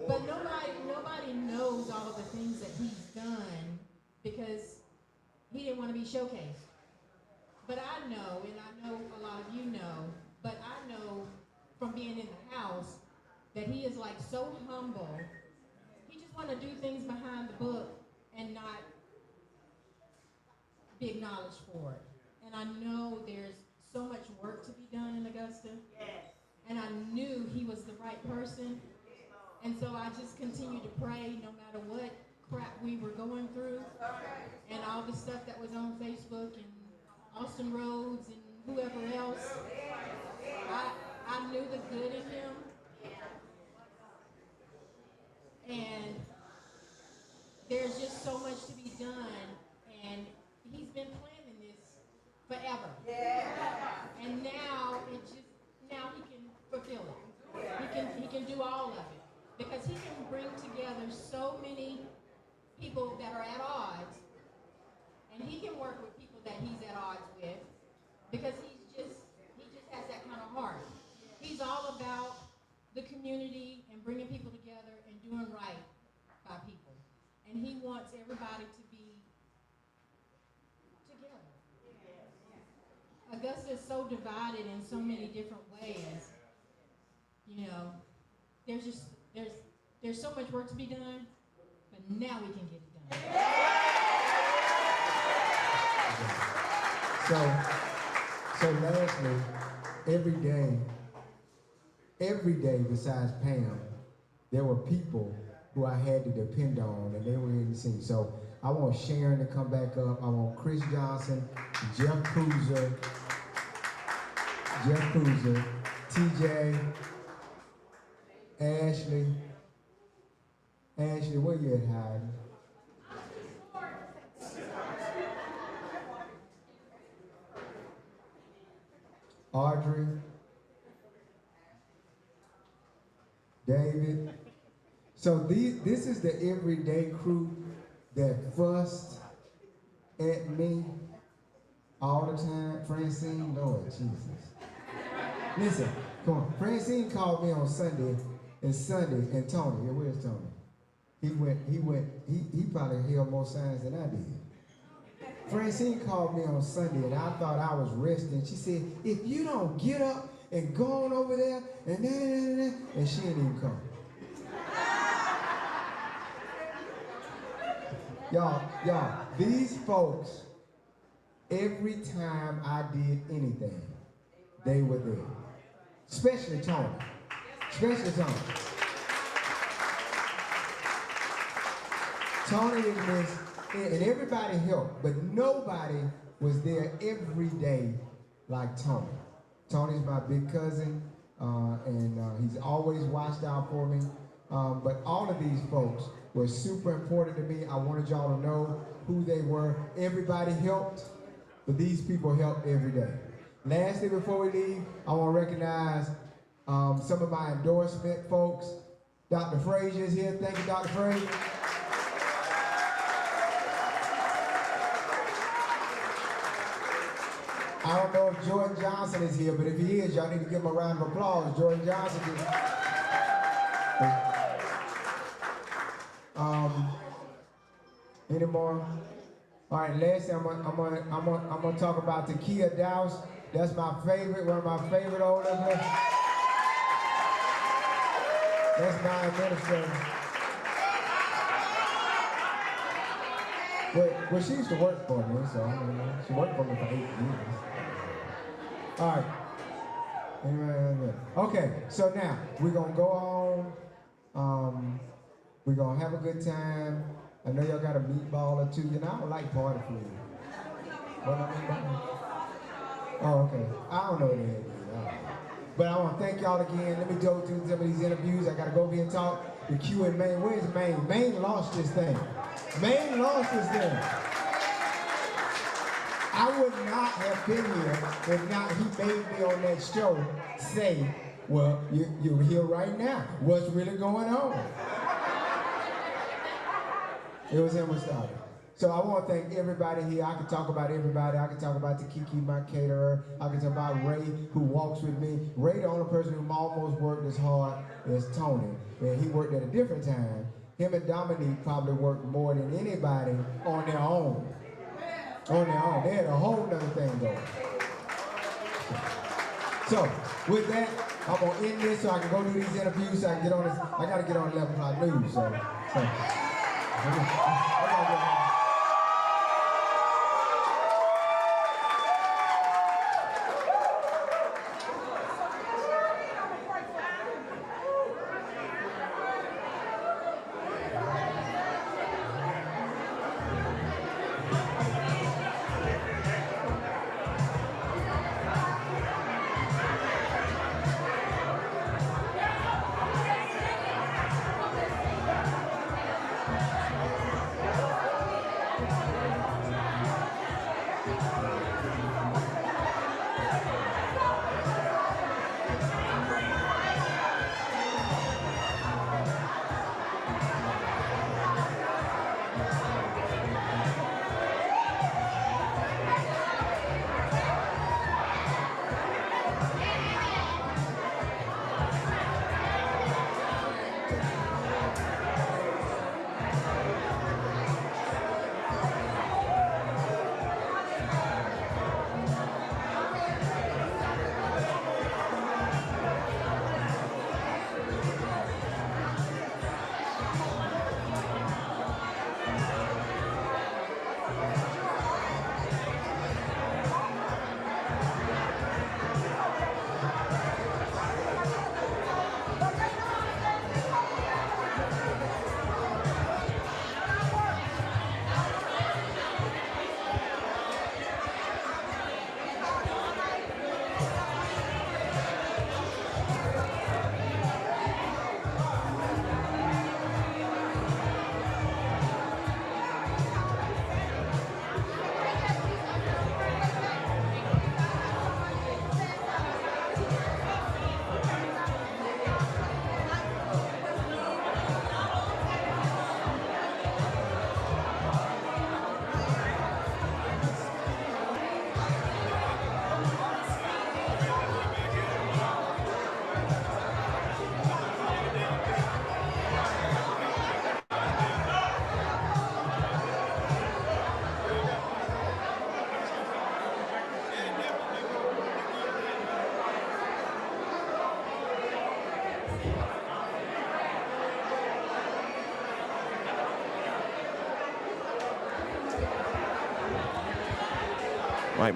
But nobody knows all of the things that he's done because he didn't want to be showcased. But I know, and I know a lot of you know, but I know from being in the house that he is like so humble. He just want to do things behind the book and not be acknowledged for it. And I know there's so much work to be done in Augusta. And I knew he was the right person. And so I just continued to pray no matter what crap we were going through and all the stuff that was on Facebook and Austin Rhodes and whoever else. I knew the good in him. And there's just so much to be done. And he's been planning this forever. And now he can fulfill it. He can do all of it. Because he can bring together so many people that are at odds, and he can work with people that he's at odds with, because he just has that kind of heart. He's all about the community and bringing people together and doing right by people, and he wants everybody to be together. Augusta is so divided in so many different ways. You know, there's so much work to be done, but now we can get it done. So lastly, every day besides Pam, there were people who I had to depend on, and they were in the scene. So I want Sharon to come back up. I want Chris Johnson, Jeff Cruiser, TJ, Ashley. Ashley, where you at, Heidi? Audrey. David. So this is the everyday crew that fussed at me all the time. Francine, Lord Jesus. Listen, come on. Francine called me on Sunday, and Tony, yeah, where's Tony? He probably held more signs than I did. Francine called me on Sunday, and I thought I was resting. She said, if you don't get up and go on over there, and she didn't even come. Y'all, these folks, every time I did anything, they were there. Especially Tony. Tony and everybody helped, but nobody was there every day like Tony. Tony's my big cousin, and he's always watched out for me. But all of these folks were super important to me. I wanted y'all to know who they were. Everybody helped, but these people helped every day. Lastly, before we leave, I want to recognize some of my endorsement folks. Dr. Frazier is here. Thank you, Dr. Frazier. I don't know if Jordan Johnson is here, but if he is, y'all need to give him a round of applause. Jordan Johnson is any more? All right, lastly, I'm gonna talk about Takia Dowse. That's my favorite, one of my favorite older girls. That's my administrator. Well, she used to work for me, so she worked for me for 8 years. All right. Okay, so now we're gonna go on. We're gonna have a good time. I know y'all got a meatball or two. You know, I don't like party food. What I mean by that? Oh, okay. I don't know what it is. But I want to thank y'all again. Let me go through some of these interviews. I got to go over here and talk with Q and Maine. Where's Maine? Maine lost this thing. Maine lost this thing. I would not have been here if not he made me on that show say, well, you're here right now. What's really going on? It was him who started. So I want to thank everybody here. I can talk about everybody. I can talk about Kiki, my caterer. I can talk about Ray, who walks with me. Ray, the only person who almost worked as hard as Tony. And he worked at a different time. Him and Dominique probably worked more than anybody on their own. On their own. They had a whole other thing going. So, with that, I'm going to end this so I can go do these interviews so I can get on this. I got to get on 11 o'clock news. So I gotta get Mike.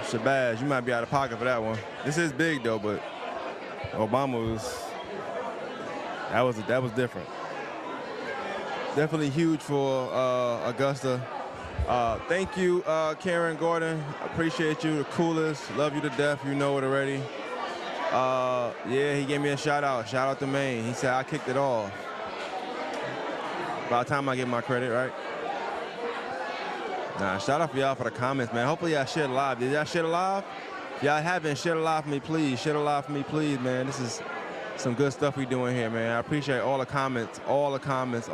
Shabazz, you might be out of pocket for that one. This is big though, but Obama that was different. Definitely huge for Augusta. Thank you, Karen Gordon. Appreciate you, the coolest. Love you to death. You know it already. Yeah, he gave me a shout out. Shout out to Maine. He said I kicked it off. By the time I get my credit, right? Nah, shout out for y'all for the comments, man. Hopefully y'all share it live. Did y'all share it live? If y'all haven't, share it live for me, please. Share it live for me, please, man. This is some good stuff we doing here, man. I appreciate all the comments, all the comments.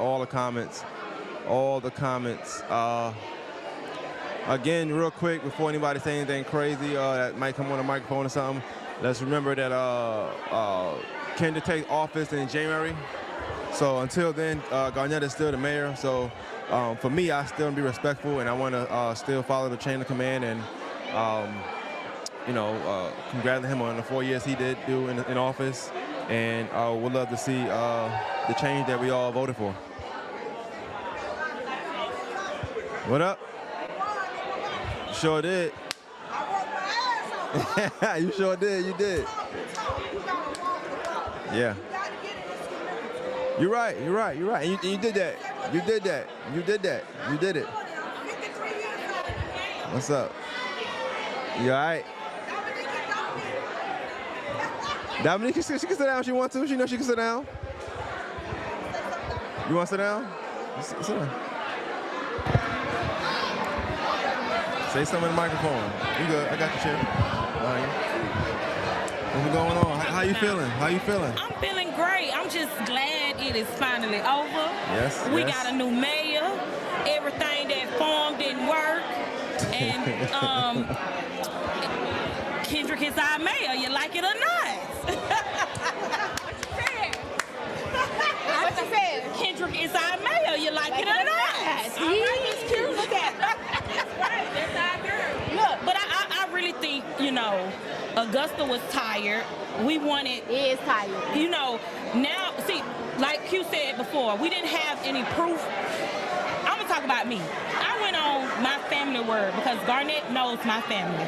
Again, real quick, before anybody say anything crazy that might come on the microphone or something, let's remember that Kendra takes office in January. So until then, Garnett is still the mayor. So for me, I still be respectful, and I want to still follow the chain of command and, congratulate him on the 4 years he did do in office. And we'd love to see the change that we all voted for. What up? You sure did. You sure did. You did. Yeah. You're right. And you did that. You did it. What's up? You all right? Dominique, she can sit down if she wants to. She knows she can sit down. You want to sit down? Sit down. Say something in the microphone. You good? I got the chair. What's going on? How you feeling? I'm feeling great. I'm just glad it is finally over. Yes. We got a new mayor. Everything that formed didn't work. And Kendrick is our mayor. You like it or not? Kendrick is our mayor. You like it or not? All right, Miss Q, look at her. That's right. That's our girl. Look, but I really think, Augusta was tired. We wanted. It is tired. Now, see, like Q said before, we didn't have any proof. I'm going to talk about me. I went on my family word because Garnett knows my family.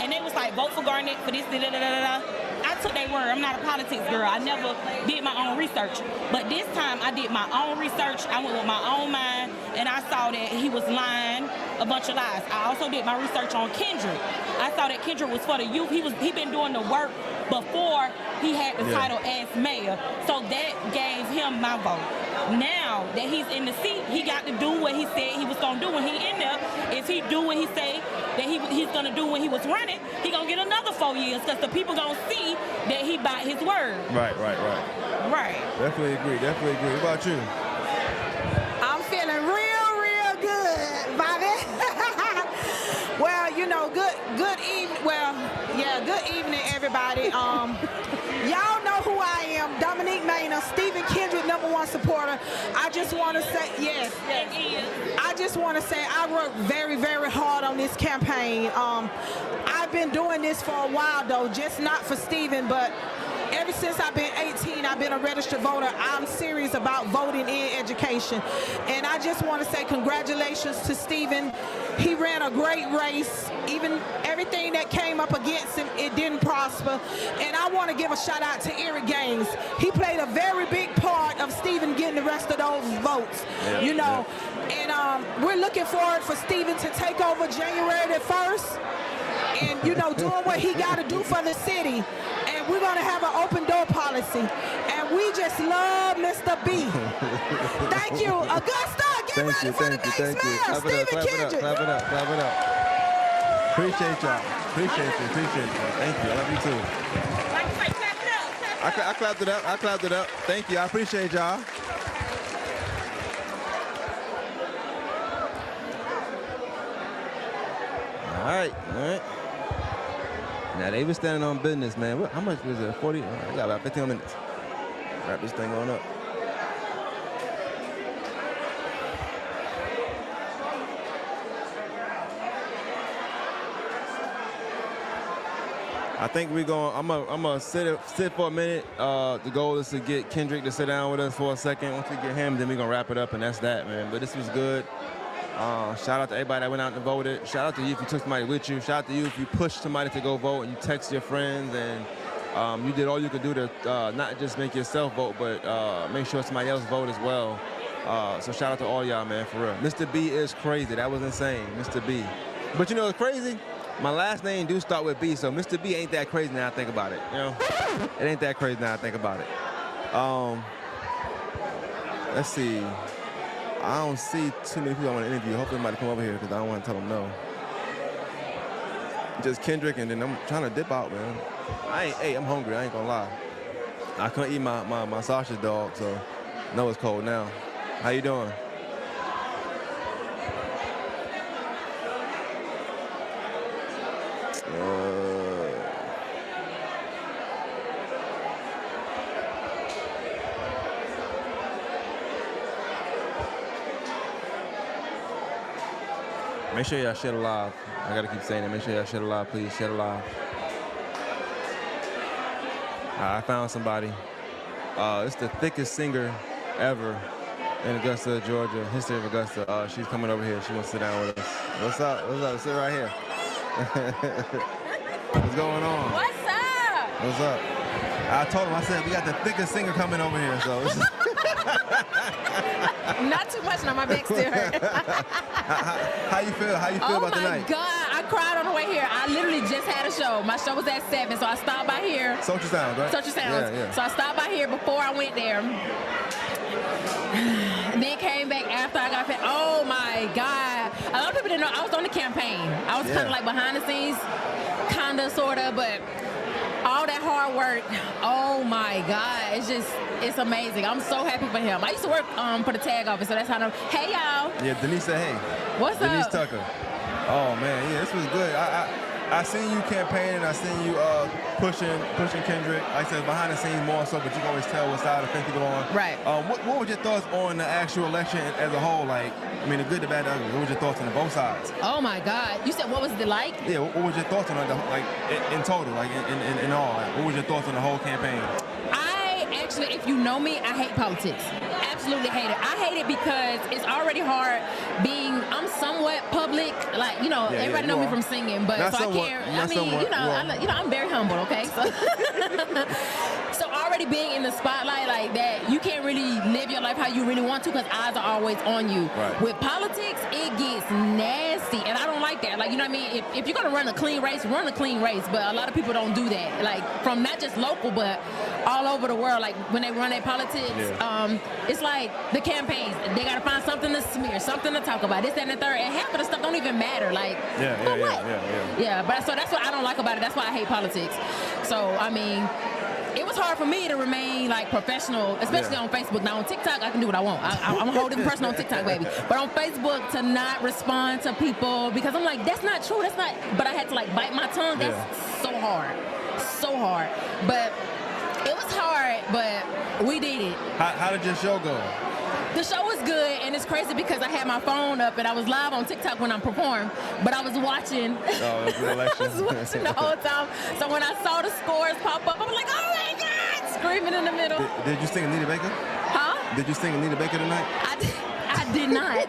And they was like, vote for Garnett for this, da-da-da-da-da. I took their word. I'm not a politics girl. I never did my own research. But this time I did my own research. I went with my own mind, and I saw that he was lying a bunch of lies. I also did my research on Kendrick. I saw that Kendrick was for the youth. He been doing the work before he had the title as mayor. So that gave him my vote. Now that he's in the seat, he got to do what he said he was going to do when he in there. If he do what he said that he's going to do when he was running, he going to get another 4 years because the people going to see that he by his word. Right. Right. Definitely agree. What about you? I'm feeling real good, Bobby. Well, good evening. Well, yeah, good evening, everybody. Y'all know who I am, Dominique Maynard, Stephen Kendrick, #1 supporter. I just want to say, yes. I just want to say I worked very, very hard on this campaign. I've been doing this for a while, though, just not for Stephen, but ever since I've been 18, I've been a registered voter. I'm serious about voting in education. And I just want to say congratulations to Stephen. He ran a great race. Even everything that came up against him, it didn't prosper. And I want to give a shout out to Eric Gaines. He played a very big part of Stephen getting the rest of those votes, And we're looking forward for Stephen to take over January the 1st and, doing what he got to do for the city. And we're going to have an open door policy. And we just love Mr. B. Thank you. Augusta, get ready for the next mayor, Stephen Kendrick. Clap it up. Appreciate y'all. Appreciate you. Thank you. I love you too. I clapped it up. Thank you. I appreciate y'all. All right. Now they was standing on business, man. How much was it? 40? I got about 15 minutes. Wrap this thing on up. I think we're going. I'm gonna sit for a minute. The goal is to get Kendrick to sit down with us for a second. Once we get him, then we're gonna wrap it up, and that's that, man. But this was good. Shout out to everybody that went out and voted. Shout out to you if you took somebody with you. Shout out to you if you pushed somebody to go vote and you text your friends and you did all you could do to not just make yourself vote, but make sure somebody else vote as well. So shout out to all y'all, man, for real. Mr. B is crazy. That was insane, Mr. B. But you know what's crazy? My last name do start with B, so Mr. B ain't that crazy now I think about it. You know, it ain't that crazy now I think about it. Let's see. I don't see too many people I want to interview. Hopefully somebody come over here because I don't want to tell them no. Just Kendrick, and then I'm trying to dip out, man. I'm hungry. I ain't gonna lie. I couldn't eat my sausage dog, so I know it's cold now. How you doing? Make sure y'all share it live. I gotta keep saying it. Make sure y'all share it live, please. Share it live. I found somebody. It's the thickest singer ever in Augusta, Georgia. History of Augusta. She's coming over here. She wants to sit down with us. What's up? What's up? Sit right here. What's going on? What's up? What's up? I told him. I said we got the thickest singer coming over here. So. This is Not too much, now my back still hurt. How you feel? How you feel about the night? Oh my God, I cried on the way here. I literally just had a show. My show was at 7, so I stopped by here. Social Sounds, right? Social Sounds. Yeah. So I stopped by here before I went there. And then came back after I got fit. Oh my God. A lot of people didn't know I was on the campaign. I was kind of like behind the scenes, kind of, sort of, but all that hard work, oh my God, it's amazing. I'm so happy for him. I used to work for the tag office, so that's how I'm, hey y'all. Yeah, Denise said hey. What's Denise up? Tucker. Oh man, yeah, this was good. I seen you campaigning, I seen you pushing Kendrick. Like I said, behind the scenes more so, but you can always tell what side of the fence you're on. Right. What were your thoughts on the actual election as a whole? Like, I mean, the good, the bad, the ugly. What was your thoughts on both sides? Oh my God. You said what was it like? Yeah, what was your thoughts on it, like in total, like in all? Like, what was your thoughts on the whole campaign? Actually, if you know me, I hate politics. Absolutely hate it. I hate it because it's already hard being, I'm somewhat public, like, you know, everybody know me from singing, but not so somewhat, I can't, not I mean, somewhat, I'm very humble, okay? So, so already being in the spotlight like that, you can't really live your life how you really want to because eyes are always on you. Right. With politics, it gets nasty, and I don't like that. Like, you know what I mean? If you're going to run a clean race, run a clean race, but a lot of people don't do that. Like, from not just local, but all over the world, like when they run their politics, it's like the campaigns. They got to find something to smear, something to talk about, this, that, and the third, and half of the stuff don't even matter. Like, for what? Yeah, but so that's what I don't like about it. That's why I hate politics. So, I mean, it was hard for me to remain like professional, especially on Facebook. Now on TikTok, I can do what I want. I'm a whole different person on TikTok, baby. But on Facebook, to not respond to people because I'm like, that's not true. That's not. But I had to like bite my tongue. That's so hard, so hard. But it was hard, but we did it. How did your show go? The show was good, and it's crazy because I had my phone up and I was live on TikTok when I performed, but I was watching. Oh, it was the election. I was watching the whole time. So when I saw the scores pop up, I was like, oh my God, screaming in the middle. Did you sing Anita Baker? Huh? Did you sing Anita Baker tonight? I did not.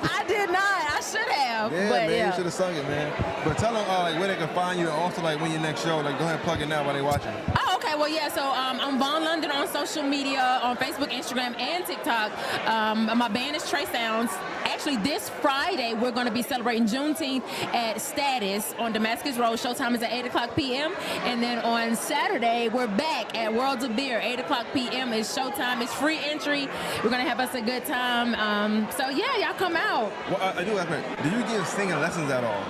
I did not. I should have. Yeah, but man, you should have sung it, man. But tell them like where they can find you, and also like when your next show. Like, go ahead and plug it now while they watching. Oh, okay. Well, yeah. So I'm Von London on social media, on Facebook, Instagram, and TikTok. My band is Trey Sounds. Actually, this Friday we're going to be celebrating Juneteenth at Status on Damascus Road. Showtime is at 8:00 p.m. And then on Saturday we're back at Worlds of Beer. 8:00 p.m. is showtime. It's free entry. We're going to have us a good time. So yeah, y'all come out. Well, I do have a question. Do you give singing lessons at all?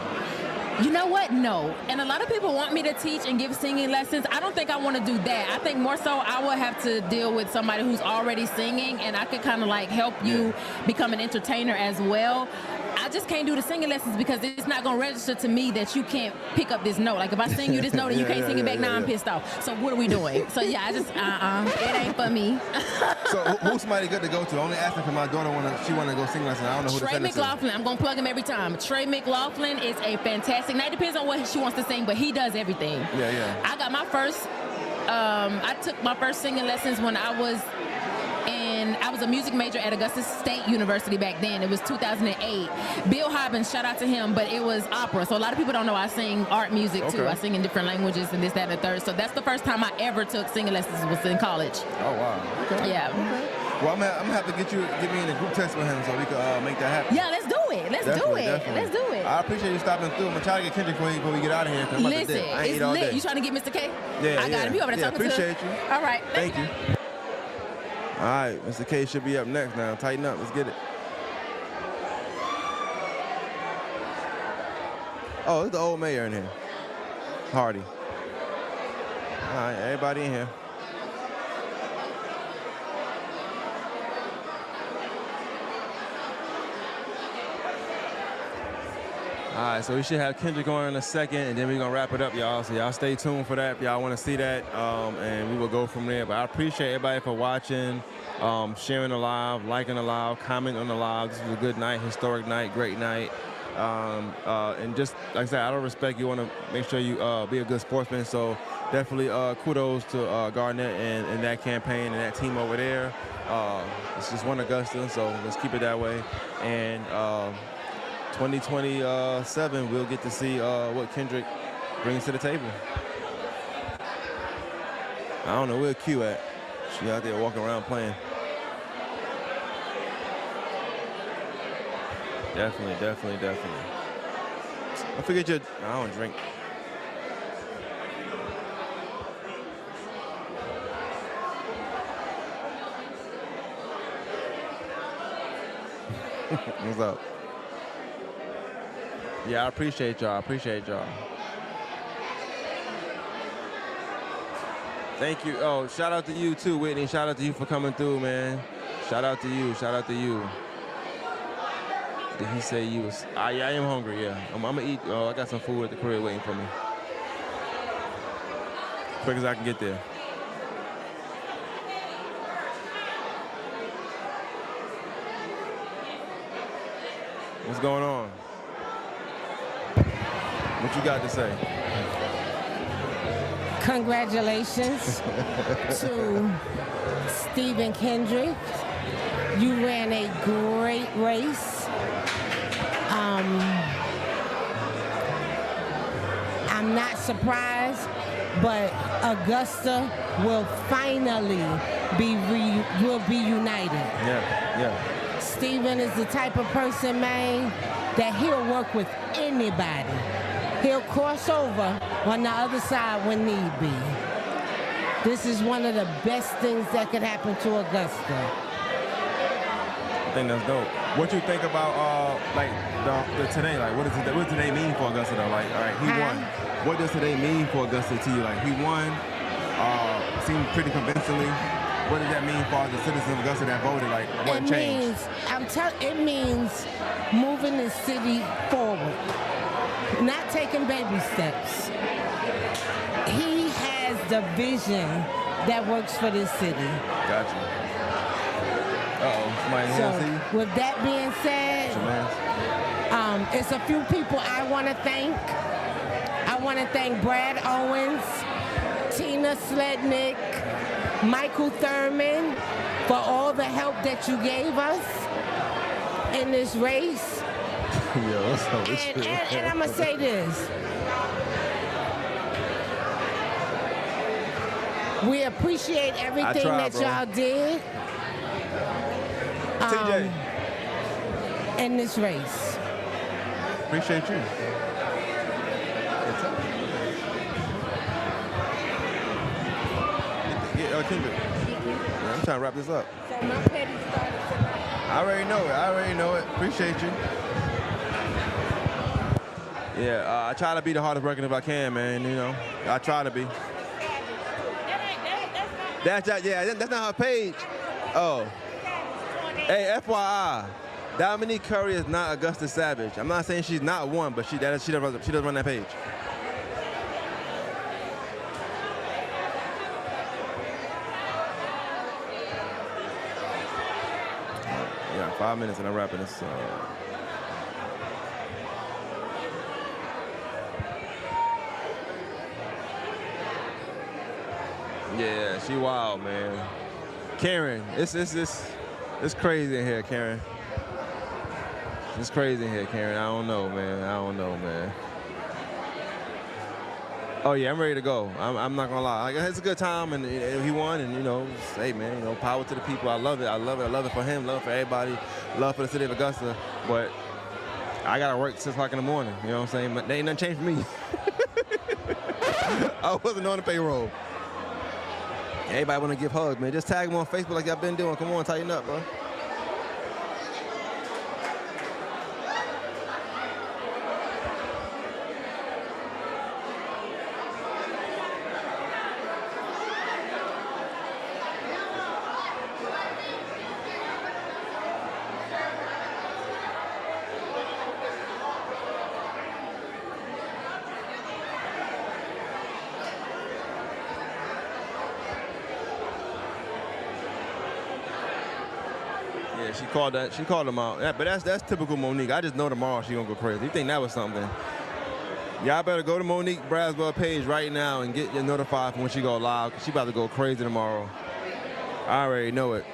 You know what? No. And a lot of people want me to teach and give singing lessons. I don't think I want to do that. I think more so I will have to deal with somebody who's already singing, and I could kind of like help you become an entertainer as well. I just can't do the singing lessons because it's not gonna register to me that you can't pick up this note. Like if I sing you this note and you can't sing it back, now I'm pissed off. So what are we doing? So yeah, I just it ain't for me. So who's somebody good to go to? Only asking for my daughter she wanna go sing lessons. I don't know who Trey to send it to. McLaughlin. I'm gonna plug him every time. Trey McLaughlin is a fantastic. Now it depends on what she wants to sing, but he does everything. Yeah. I got my first. I took my first singing lessons when I was a music major at Augusta State University back then. It was 2008. Bill Hobbins, shout out to him, but it was opera. So a lot of people don't know I sing art music too. I sing in different languages and this, that, and the third. So that's the first time I ever took singing lessons was in college. Oh wow. Okay. Yeah. Okay. Well, I'm gonna have to get me in a group text with him so we can make that happen. Yeah, let's do it. Let's do it. I appreciate you stopping through. I'm gonna try to get Kendrick before we get out of here. Listen, it's lit. You trying to get Mr. K? Yeah, I got him. You over there talking to him? Appreciate you. All right. Thank you. All right, Mr. K should be up next now. Tighten up. Let's get it. Oh, there's the old mayor in here. Hardy. All right, everybody in here. All right, so we should have Kendrick on in a second, and then we're going to wrap it up, y'all. So y'all stay tuned for that if y'all want to see that, and we will go from there. But I appreciate everybody for watching, sharing the live, liking the live, commenting on the live. This was a good night, historic night, great night. And just, like I said, out of respect, you want to make sure you be a good sportsman. So definitely kudos to Garnett and that campaign and that team over there. It's just one Augusta, so let's keep it that way. And 2027, we'll get to see what Kendrick brings to the table. I don't know where Q at. She out there walking around playing. Definitely. I figured I don't drink. What's up? Yeah, I appreciate y'all. Thank you. Oh, shout out to you too, Whitney. Shout out to you for coming through, man. Shout out to you. Did he say you was? Yeah, I am hungry, yeah. I'm gonna eat. Oh, I got some food at the crib waiting for me. Quick as I can get there. What's going on? What you got to say? Congratulations to Stephen Kendrick. You ran a great race. I'm not surprised, but Augusta will finally be united. Yeah. Stephen is the type of person, man, that he'll work with anybody. He'll cross over on the other side when need be. This is one of the best things that could happen to Augusta. I think that's dope. What you think about the today? Like, what does today mean for Augusta though? Like, all right, he won. What does today mean for Augusta to you? Like, he won. Seemed pretty convincingly. What does that mean for the citizens of Augusta that voted? Like, what changed? It means moving the city forward, not taking baby steps. He has the vision that works for this city. Gotcha. So, with that being said, it's a few people I want to thank. I want to thank Brad Owens, Tina Slednick, Michael Thurman for all the help that you gave us in this race. And I'm going to say this. We appreciate everything that y'all did in this race. Appreciate you. Kendrick. Yeah, I'm trying to wrap this up. So my petty started tonight. I already know it. Appreciate you. Yeah, I try to be the hardest working if I can, man. You know, I try to be. That's not her page. Oh. Hey, FYI, Dominique Curry is not Augusta Savage. I'm not saying she's not one, but she does run that page. Yeah, 5 minutes and I'm wrapping this. Yeah, she wild, man. Karen, it's crazy in here, Karen. It's crazy in here, Karen. I don't know, man. Oh yeah, I'm ready to go. I'm not gonna lie. Like, it's a good time, and he won, and hey man, power to the people. I love it. I love it for him. Love it for everybody. Love for the city of Augusta. But I gotta work 6 o'clock in the morning. You know what I'm saying? But there ain't nothing changed for me. I wasn't on the payroll. Everybody want to give hugs, man. Just tag them on Facebook like y'all been doing. Come on, tighten up, bro. Yeah, she called him out. Yeah, but that's typical Monique. I just know tomorrow she gonna go crazy. You think that was something? Y'all better go to Monique Braswell page right now and get notified when she go live. She about to go crazy tomorrow. I already know it.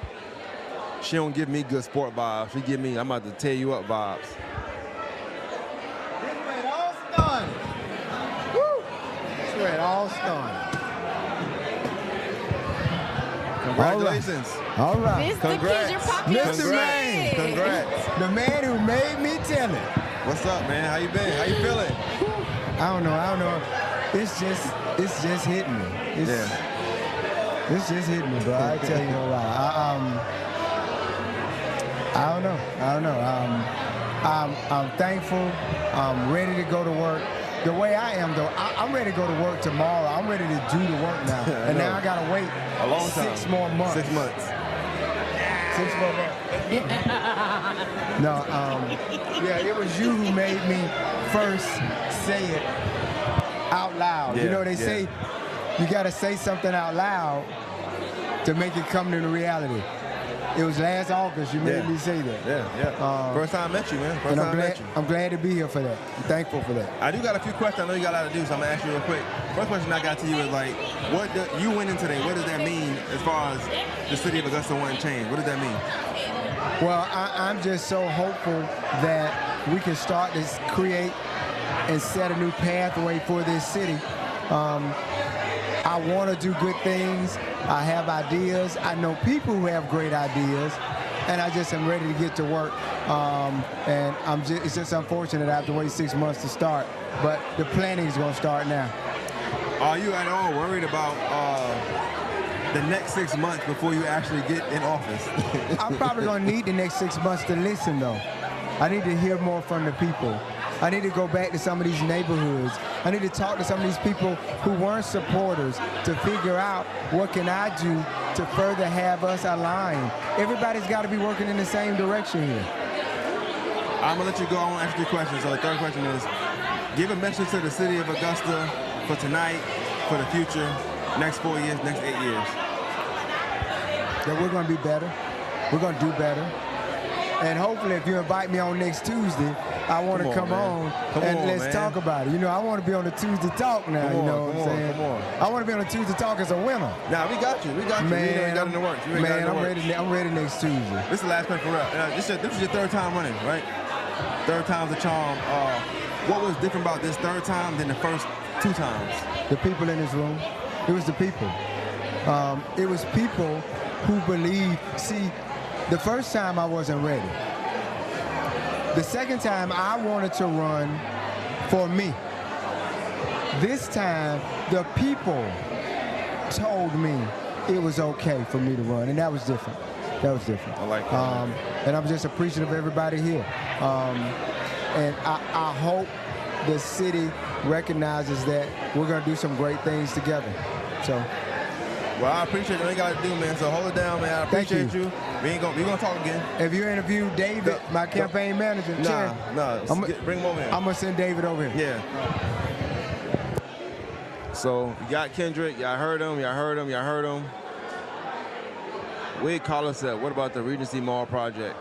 She don't give me good sport vibes. She give me, I'm about to tear you up vibes. This way it all started. Woo! This way it all started. Congratulations. All right. Mr. Kendrick, pop your Mr. Man. Congrats. The man who made me tell it. What's up, man? How you been? How you feeling? I don't know. It's just hitting me. It's just hitting me, bro. I tell you no lie. I don't know. I'm thankful. I'm ready to go to work. The way I am, though, I'm ready to go to work tomorrow. I'm ready to do the work now. And now I got to wait a long time. 6 more months. 6 months. 6 more months. No, yeah, it was you who made me first say it out loud. Yeah, They say you got to say something out loud to make it come to the reality. It was last August you made me say that. Yeah. First time I met you, man. First time I met you. I'm glad to be here for that. I'm thankful for that. I do got a few questions. I know you got a lot to do, so I'm going to ask you real quick. First question I got to you is, you went in today. What does that mean as far as the city of Augusta wanting change? What does that mean? Well, I'm just so hopeful that we can start to create and set a new pathway for this city. I want to do good things. I have ideas. I know people who have great ideas, and I just am ready to get to work. And it's just unfortunate I have to wait 6 months to start, but the planning is going to start now. Are you at all worried about the next 6 months before you actually get in office? I'm probably going to need the next 6 months to listen, though. I need to hear more from the people. I need to go back to some of these neighborhoods. I need to talk to some of these people who weren't supporters to figure out what can I do to further have us aligned. Everybody's got to be working in the same direction here. I'm going to let you go. I want to ask you 3 questions. So the third question is, give a message to the city of Augusta for tonight, for the future, next 4 years, next 8 years. That we're going to be better. We're going to do better. And hopefully if you invite me on next Tuesday, I want to come on and let's talk about it. I want to be on the Tuesday Talk now, you know what I'm saying? I want to be on the Tuesday Talk as a winner. Nah, we got you. We got you. Man, you got in the works. I'm ready next Tuesday. This is the last question for real. This is your 3rd time running, right? 3rd time's the charm. What was different about this 3rd time than the first 2 times? The people in this room. It was the people. It was people who believed. See, the first time I wasn't ready. The second time I wanted to run for me. This time, the people told me it was okay for me to run, and that was different. That was different. I like that. And I'm just appreciative of everybody here. And I hope the city recognizes that we're going to do some great things together. So. Well, I appreciate what you got to do, man. So hold it down, man. I Thank appreciate you. We gonna talk again. If you interview David, my campaign manager, bring him over here. I'm gonna send David over here. Yeah. So you got Kendrick. Y'all heard him. Wade Collins said, "What about the Regency Mall project?"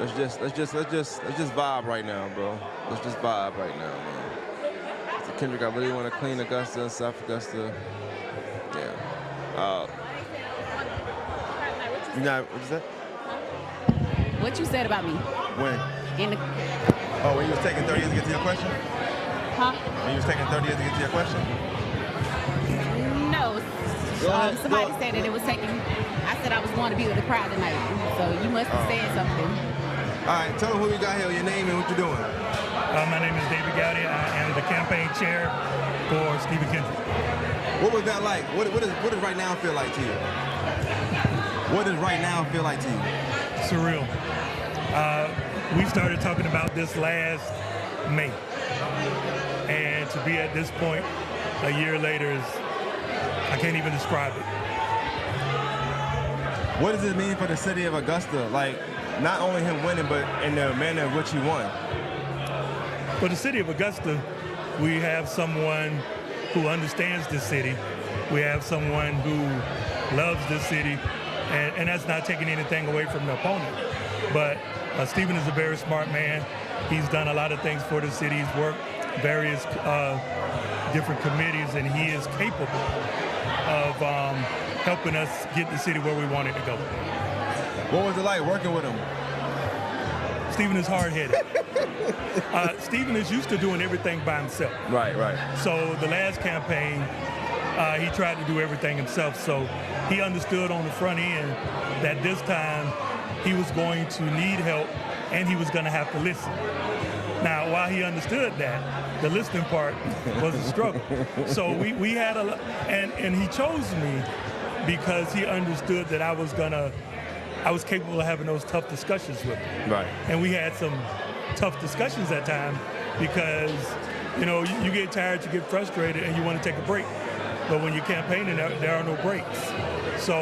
Let's just vibe right now, bro. Let's just vibe right now, man. So Kendrick, I really want to clean Augusta and South Augusta. Yeah. You know what you said? What you said about me? When? When you was taking 30 years to get to your question? Huh? When you was taking 30 years to get to your question? No. Somebody said that it was taking. I said I was going to be with the crowd tonight, so you must have said something. All right, tell them who you got here, your name and what you're doing. My name is David Gowdy. I am the campaign chair for Stephen Kendrick. What was that like? What does right now feel like to you? What does right now feel like to you? Surreal. We started talking about this last May. And to be at this point a year later I can't even describe it. What does it mean for the city of Augusta? Like, not only him winning, but in the manner in which he won. For the city of Augusta, we have someone who understands this city. We have someone who loves this city, and that's not taking anything away from the opponent. But Stephen is a very smart man. He's done a lot of things for the city. He's worked various different committees, and he is capable of helping us get the city where we want it to go. What was it like working with him? Stephen is hard-headed. Stephen is used to doing everything by himself. Right. So the last campaign, he tried to do everything himself. So he understood on the front end that this time he was going to need help and he was going to have to listen. Now, while he understood that, the listening part was a struggle. So we had a, and he chose me because he understood that I was capable of having those tough discussions with him. Right. And we had some tough discussions at time because, you get tired, you get frustrated, and you want to take a break. But when you're campaigning, there are no breaks. So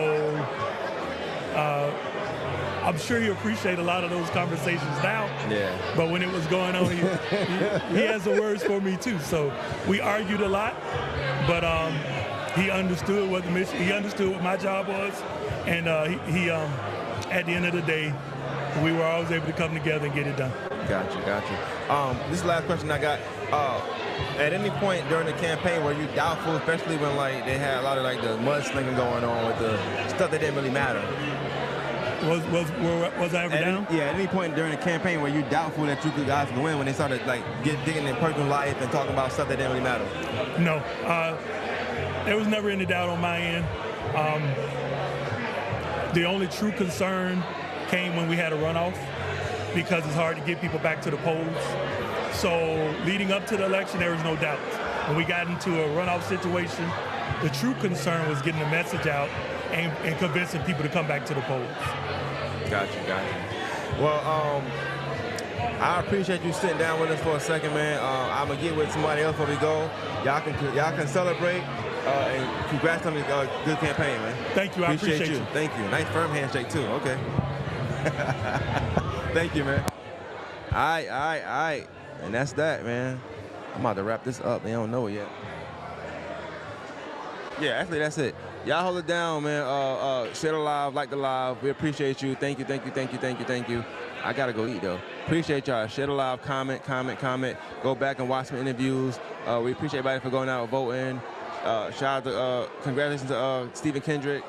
I'm sure you appreciate a lot of those conversations now. Yeah. But when it was going on, he has the words for me too. So we argued a lot, but he understood what the mission. He understood what my job was, and he at the end of the day, we were always able to come together and get it done. Gotcha. This is the last question I got. At any point during the campaign were you doubtful, especially when they had a lot of the mudslinging going on with the stuff that didn't really matter? Was I ever down? Yeah, at any point during the campaign were you doubtful that you guys could win when they started digging in personal life and talking about stuff that didn't really matter? No, there was never any doubt on my end. The only true concern came when we had a runoff because it's hard to get people back to the polls. So leading up to the election, there was no doubt. When we got into a runoff situation, the true concern was getting the message out and convincing people to come back to the polls. Gotcha. Well, I appreciate you sitting down with us for a second, man. I'm gonna get with somebody else before we go. Y'all can celebrate and congrats on the good campaign, man. Thank you. I appreciate you. Thank you. Nice firm handshake too. Okay. Thank you, man. All right. And that's that, man. I'm about to wrap this up. They don't know it yet. Yeah, actually, that's it. Y'all hold it down, man. Share the live, like the live. We appreciate you. Thank you. I gotta go eat though. Appreciate y'all. Share the live, comment. Go back and watch some interviews. We appreciate everybody for going out and voting. Shout out to congratulations to Stephen Kendrick.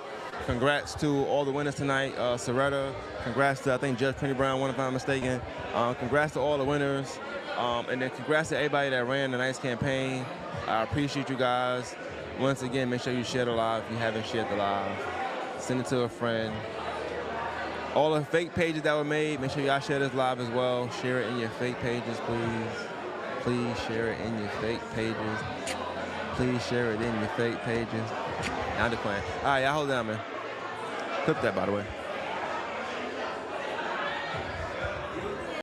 Congrats to all the winners tonight. Soretta. Congrats to, I think, Judge Penny Brown won, if I'm not mistaken. Congrats to all the winners. And then congrats to everybody that ran the nice campaign. I appreciate you guys. Once again, make sure you share the live if you haven't shared the live. Send it to a friend. All the fake pages that were made, make sure y'all share this live as well. Share it in your fake pages, please. Please share it in your fake pages. Please share it in your fake pages. I'm just playing. All right, y'all hold down, man. Clip that, by the way.